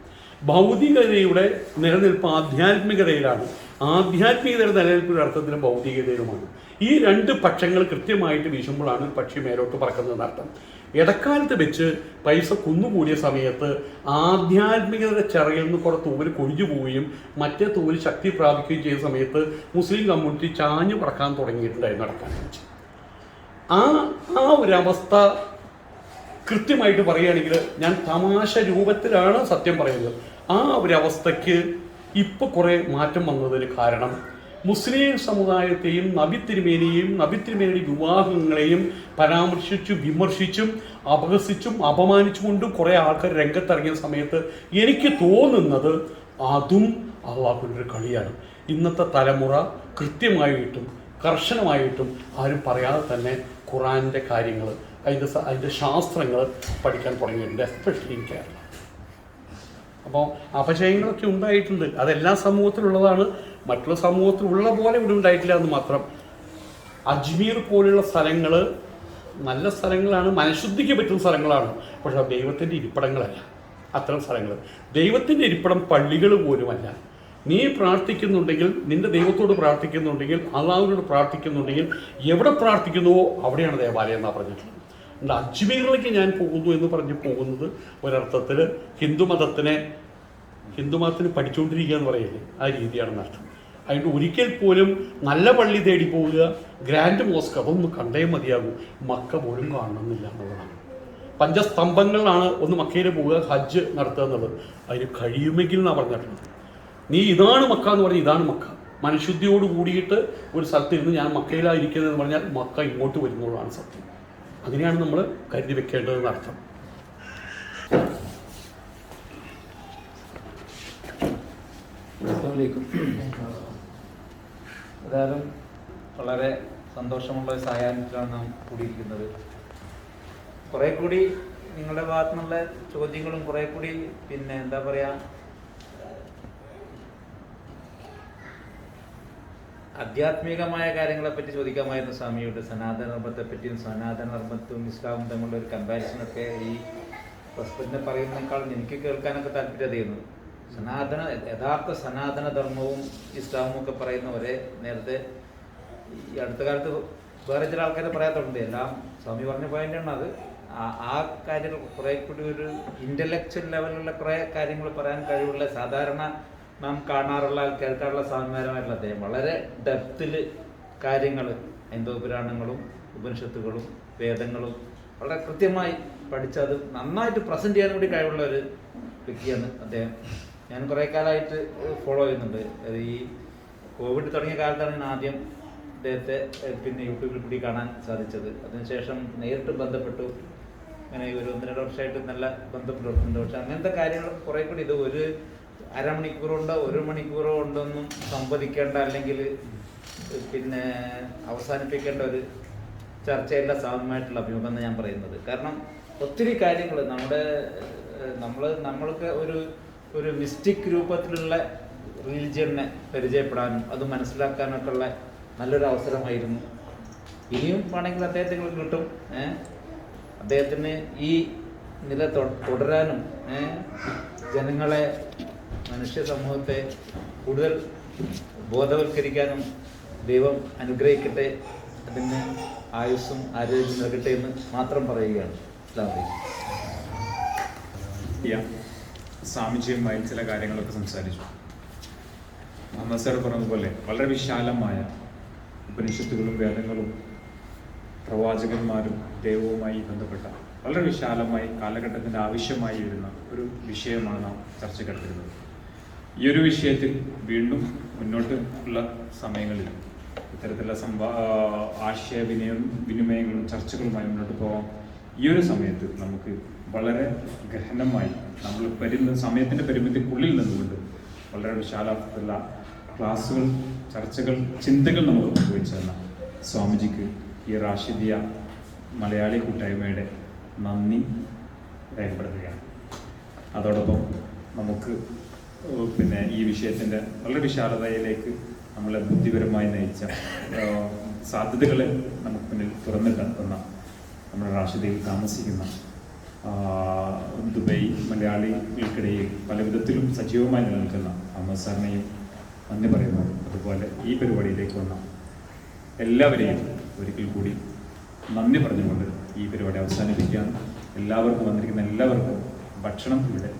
ഭൗതികതയുടെ നിലനിൽപ്പ് ആധ്യാത്മികതയിലാണ്. ആധ്യാത്മികതയുടെ നിലനിൽപ്പിൻ്റെ അർത്ഥത്തിലും ഭൗതികതയിലുമാണ്. ഈ രണ്ട് പക്ഷങ്ങൾ കൃത്യമായിട്ട് വീശുമ്പോഴാണ് പക്ഷി മേലോട്ട് പറക്കുന്നതെന്ന് അർത്ഥം. ഇടക്കാലത്ത് വെച്ച് പൈസ കുന്നുകൂടിയ സമയത്ത് ആധ്യാത്മികതയുടെ ചിറയിൽ നിന്ന് കുറേ തൂവൽ കൊഴിഞ്ഞു പോവുകയും മറ്റേ തൂവൽ ശക്തി പ്രാപിക്കുകയും ചെയ്ത സമയത്ത് മുസ്ലിം കമ്മ്യൂണിറ്റി ചാഞ്ഞു പറക്കാൻ തുടങ്ങിയിട്ടുണ്ടായിരുന്നു നടക്കാൻ വെച്ച്. ആ ഒരവസ്ഥ കൃത്യമായിട്ട് പറയുകയാണെങ്കിൽ ഞാൻ തമാശ രൂപത്തിലാണ് സത്യം പറയുന്നത്. ആ ഒരവസ്ഥയ്ക്ക് ഇപ്പോൾ കുറേ മാറ്റം വന്നതിന് കാരണം മുസ്ലിം സമുദായത്തെയും നബിത്തിരുമേനിയുടെ വിവാഹങ്ങളെയും പരാമർശിച്ചും വിമർശിച്ചും അപഹസിച്ചും അപമാനിച്ചുകൊണ്ടും കുറേ ആൾക്കാർ രംഗത്തിറങ്ങിയ സമയത്ത് എനിക്ക് തോന്നുന്നത് അതും അള്ളാഹുവിൻ്റെ ഒരു കളിയാണ്. ഇന്നത്തെ തലമുറ കൃത്യമായിട്ടും കർശനമായിട്ടും ആരും പറയാതെ തന്നെ ഖുറാൻ്റെ കാര്യങ്ങൾ അതിൻ്റെ ശാസ്ത്രങ്ങൾ പഠിക്കാൻ തുടങ്ങിയിട്ടുണ്ട്, എസ്പെഷ്യലി ഇൻ കേരള. അപ്പോൾ അപചയങ്ങളൊക്കെ ഉണ്ടായിട്ടുണ്ട്. അതെല്ലാ സമൂഹത്തിലുള്ളതാണ്. മറ്റുള്ള സമൂഹത്തിലുള്ള പോലെ ഇവിടെ ഉണ്ടായിട്ടില്ല എന്ന് മാത്രം. അജ്മീർ പോലുള്ള സ്ഥലങ്ങൾ നല്ല സ്ഥലങ്ങളാണ്, മനഃശുദ്ധിക്ക് പറ്റുന്ന സ്ഥലങ്ങളാണ്. പക്ഷേ ദൈവത്തിൻ്റെ ഇരിപ്പിടങ്ങളല്ല അത്തരം സ്ഥലങ്ങൾ. ദൈവത്തിൻ്റെ ഇരിപ്പിടം പള്ളികൾ പോലുമല്ല. നീ പ്രാർത്ഥിക്കുന്നുണ്ടെങ്കിൽ, നിൻ്റെ ദൈവത്തോട് പ്രാർത്ഥിക്കുന്നുണ്ടെങ്കിൽ, അള്ളാഹുവിനോട് പ്രാർത്ഥിക്കുന്നുണ്ടെങ്കിൽ എവിടെ പ്രാർത്ഥിക്കുന്നുവോ അവിടെയാണ് ദേവാലയം എന്നാണ് പറഞ്ഞിട്ടുള്ളത്. അതുകൊണ്ട് അജ്മീറിലേക്ക് ഞാൻ പോകുന്നു എന്ന് പറഞ്ഞ് പോകുന്നത് ഒരർത്ഥത്തിൽ ഹിന്ദുമതത്തിന് പഠിച്ചുകൊണ്ടിരിക്കുക എന്ന് പറയില്ലേ, ആ രീതിയാണെന്ന് അർത്ഥം. അതുകൊണ്ട് ഒരിക്കൽ പോലും നല്ല പള്ളി തേടി പോവുക, ഗ്രാൻഡ് മോസ്ക് അതൊന്ന് കണ്ടേ മതിയാകും, മക്ക പോലും കാണണമെന്നില്ല എന്നുള്ളതാണ്. പഞ്ചസ്തംഭങ്ങളിലാണ് ഒന്ന് മക്കയിൽ പോവുക, ഹജ്ജ് നടത്തുക എന്നുള്ളത്. അതിന് കഴിയുമെങ്കിൽ എന്നാണ് പറഞ്ഞിട്ടുള്ളത്. നീ ഇതാണ് മക്ക എന്ന് പറഞ്ഞാൽ ഇതാണ് മക്ക. മനഃശുദ്ധിയോട് കൂടിയിട്ട് ഒരു സ്ഥലത്തിരുന്ന് ഞാൻ മക്കയിലായിരിക്കുന്നതെന്ന് പറഞ്ഞാൽ മക്ക ഇങ്ങോട്ട് വരുന്നതാണ് സത്യം. അങ്ങനെയാണ് നമ്മൾ കരുതി വെക്കേണ്ടതെന്ന് അർത്ഥം. ഏതായാലും വളരെ സന്തോഷമുള്ള ഒരു സായാഹ്നത്തിലാണ് നാം കൂടിയിരിക്കുന്നത്. കുറേ കൂടി നിങ്ങളുടെ ഭാഗത്തു നിന്നുള്ള ചോദ്യങ്ങളും കുറേ കൂടി എന്താ പറയുക, ആധ്യാത്മികമായ കാര്യങ്ങളെപ്പറ്റി ചോദിക്കാമായിരുന്നു സ്വാമിയോട്. സനാതന ധർമ്മത്തെപ്പറ്റിയും സനാതന ധർമ്മത്തും ഇസ്ലാമും തമ്മിലുള്ള ഒരു കമ്പാരിസണൊക്കെ ഈ പ്രസ്തുതനെ പറയുന്നതിനേക്കാളും എനിക്ക് കേൾക്കാനൊക്കെ താല്പര്യതയുന്നു. യഥാർത്ഥ സനാതന ധർമ്മവും ഇസ്ലാമും ഒക്കെ പറയുന്ന ഒരേ നേരത്തെ ഈ അടുത്ത കാലത്ത് വേറെ ചില ആൾക്കാരെ പറയാത്തുണ്ട്. എല്ലാം സ്വാമി പറഞ്ഞ പോയിന്റാണ് അത്. ആ കാര്യങ്ങൾ കുറേ കൂടി ഒരു ഇൻ്റലക്ച്വൽ ലെവലിലുള്ള കുറേ കാര്യങ്ങൾ പറയാൻ കഴിവുള്ള, സാധാരണ നാം കാണാറുള്ള കേൾക്കാറുള്ള സ്വാമിമാരുമായിട്ടുള്ള അദ്ദേഹം വളരെ ഡെപ്തിൽ കാര്യങ്ങൾ ഹൈന്ദവ പുരാണങ്ങളും ഉപനിഷത്തുകളും വേദങ്ങളും വളരെ കൃത്യമായി പഠിച്ചത് നന്നായിട്ട് പ്രസൻറ്റ് ചെയ്യാൻ കൂടി കഴിവുള്ള ഒരു വ്യക്തിയാണ് അദ്ദേഹം. ഞാൻ കുറേ കാലമായിട്ട് ഫോളോ ചെയ്യുന്നുണ്ട്. അത് ഈ കോവിഡ് തുടങ്ങിയ കാലത്താണ് ഞാൻ ആദ്യം അദ്ദേഹത്തെ യൂട്യൂബിൽ കൂടി കാണാൻ സാധിച്ചത്. അതിനുശേഷം നേരിട്ട് ബന്ധപ്പെട്ടു. അങ്ങനെ ഒരു 1-2 വർഷമായിട്ട് നല്ല ബന്ധപ്പെട്ടിട്ടുണ്ട്. പക്ഷെ അങ്ങനത്തെ കാര്യങ്ങൾ കുറേ കൂടി ഇത് ഒരു അരമണിക്കൂറുണ്ടോ 1 മണിക്കൂറോ ഉണ്ടൊന്നും സംവദിക്കേണ്ട, അല്ലെങ്കിൽ അവസാനിപ്പിക്കേണ്ട ഒരു ചർച്ചയല്ല സ്വാമിയുമായിട്ടുള്ള അഭിമുഖം എന്ന് ഞാൻ പറയുന്നത്. കാരണം ഒത്തിരി കാര്യങ്ങൾ നമ്മൾക്ക് ഒരു മിസ്റ്റിക് രൂപത്തിലുള്ള റിലിജിയനെ പരിചയപ്പെടാനും അത് മനസ്സിലാക്കാനൊക്കെ ഉള്ള നല്ലൊരു അവസരമായിരുന്നു. ഇനിയും വേണമെങ്കിൽ അദ്ദേഹത്തിന് കിട്ടും. അദ്ദേഹത്തിന് ഈ നില തുടരാനും ജനങ്ങളെ, മനുഷ്യ സമൂഹത്തെ കൂടുതൽ ബോധവൽക്കരിക്കാനും ദൈവം അനുഗ്രഹിക്കട്ടെ. അതിന് ആയുസ്സും ആരോഗ്യം നൽകട്ടെ എന്ന് മാത്രം പറയുകയാണ്. സ്വാമിജിയുമായി ചില കാര്യങ്ങളൊക്കെ സംസാരിച്ചു. മുഹമ്മദ് സാർ പറഞ്ഞതുപോലെ വളരെ വിശാലമായ ഉപനിഷത്തുകളും വേദങ്ങളും പ്രവാചകന്മാരും ദൈവവുമായി ബന്ധപ്പെട്ട വളരെ വിശാലമായി കാലഘട്ടത്തിൻ്റെ ആവശ്യമായി വരുന്ന ഒരു വിഷയമാണ് നാം ചർച്ചയ്ക്കെടുത്തിരുന്നത്. ഈ ഒരു വിഷയത്തിൽ വീണ്ടും മുന്നോട്ട് ഉള്ള സമയങ്ങളിൽ ഇത്തരത്തിലുള്ള ആശയവിനിമയങ്ങളും ചർച്ചകളുമായി മുന്നോട്ട് പോകാം. ഈ ഒരു സമയത്ത് നമുക്ക് വളരെ ഗഹനമായി നമ്മൾ സമയത്തിൻ്റെ പരിമിതിക്കുള്ളിൽ നിന്നുകൊണ്ട് വളരെ വിശാലത്തിലുള്ള ക്ലാസ്സുകൾ, ചർച്ചകൾ, ചിന്തകൾ നമുക്ക് പങ്കുവെച്ചു തന്ന സ്വാമിജിക്ക് ഈ റാഷിദിയ മലയാളി കൂട്ടായ്മയുടെ നന്ദി രേഖപ്പെടുത്തുകയാണ്. അതോടൊപ്പം നമുക്ക് ഈ വിഷയത്തിൻ്റെ വളരെ വിശാലതയിലേക്ക് നമ്മളെ ബുദ്ധിപരമായി നയിച്ച സാധ്യതകളെ നമുക്ക് മുന്നിൽ തുറന്നിട്ടെത്തുന്ന നമ്മുടെ റാഷിദയിൽ താമസിക്കുന്ന ദുബൈ മലയാളികൾക്കിടയിൽ പല വിധത്തിലും സജീവമായി നിലനിൽക്കുന്ന അഹമ്മദ് സാറിനെയും നന്ദി പറയുന്നു. അതുപോലെ ഈ പരിപാടിയിലേക്ക് വന്ന എല്ലാവരെയും ഒരിക്കൽ കൂടി നന്ദി പറഞ്ഞുകൊണ്ട് ഈ പരിപാടി അവസാനിപ്പിക്കുകയാണ്. എല്ലാവർക്കും വന്നിരിക്കുന്ന എല്ലാവർക്കും ഭക്ഷണം ഇവിടെ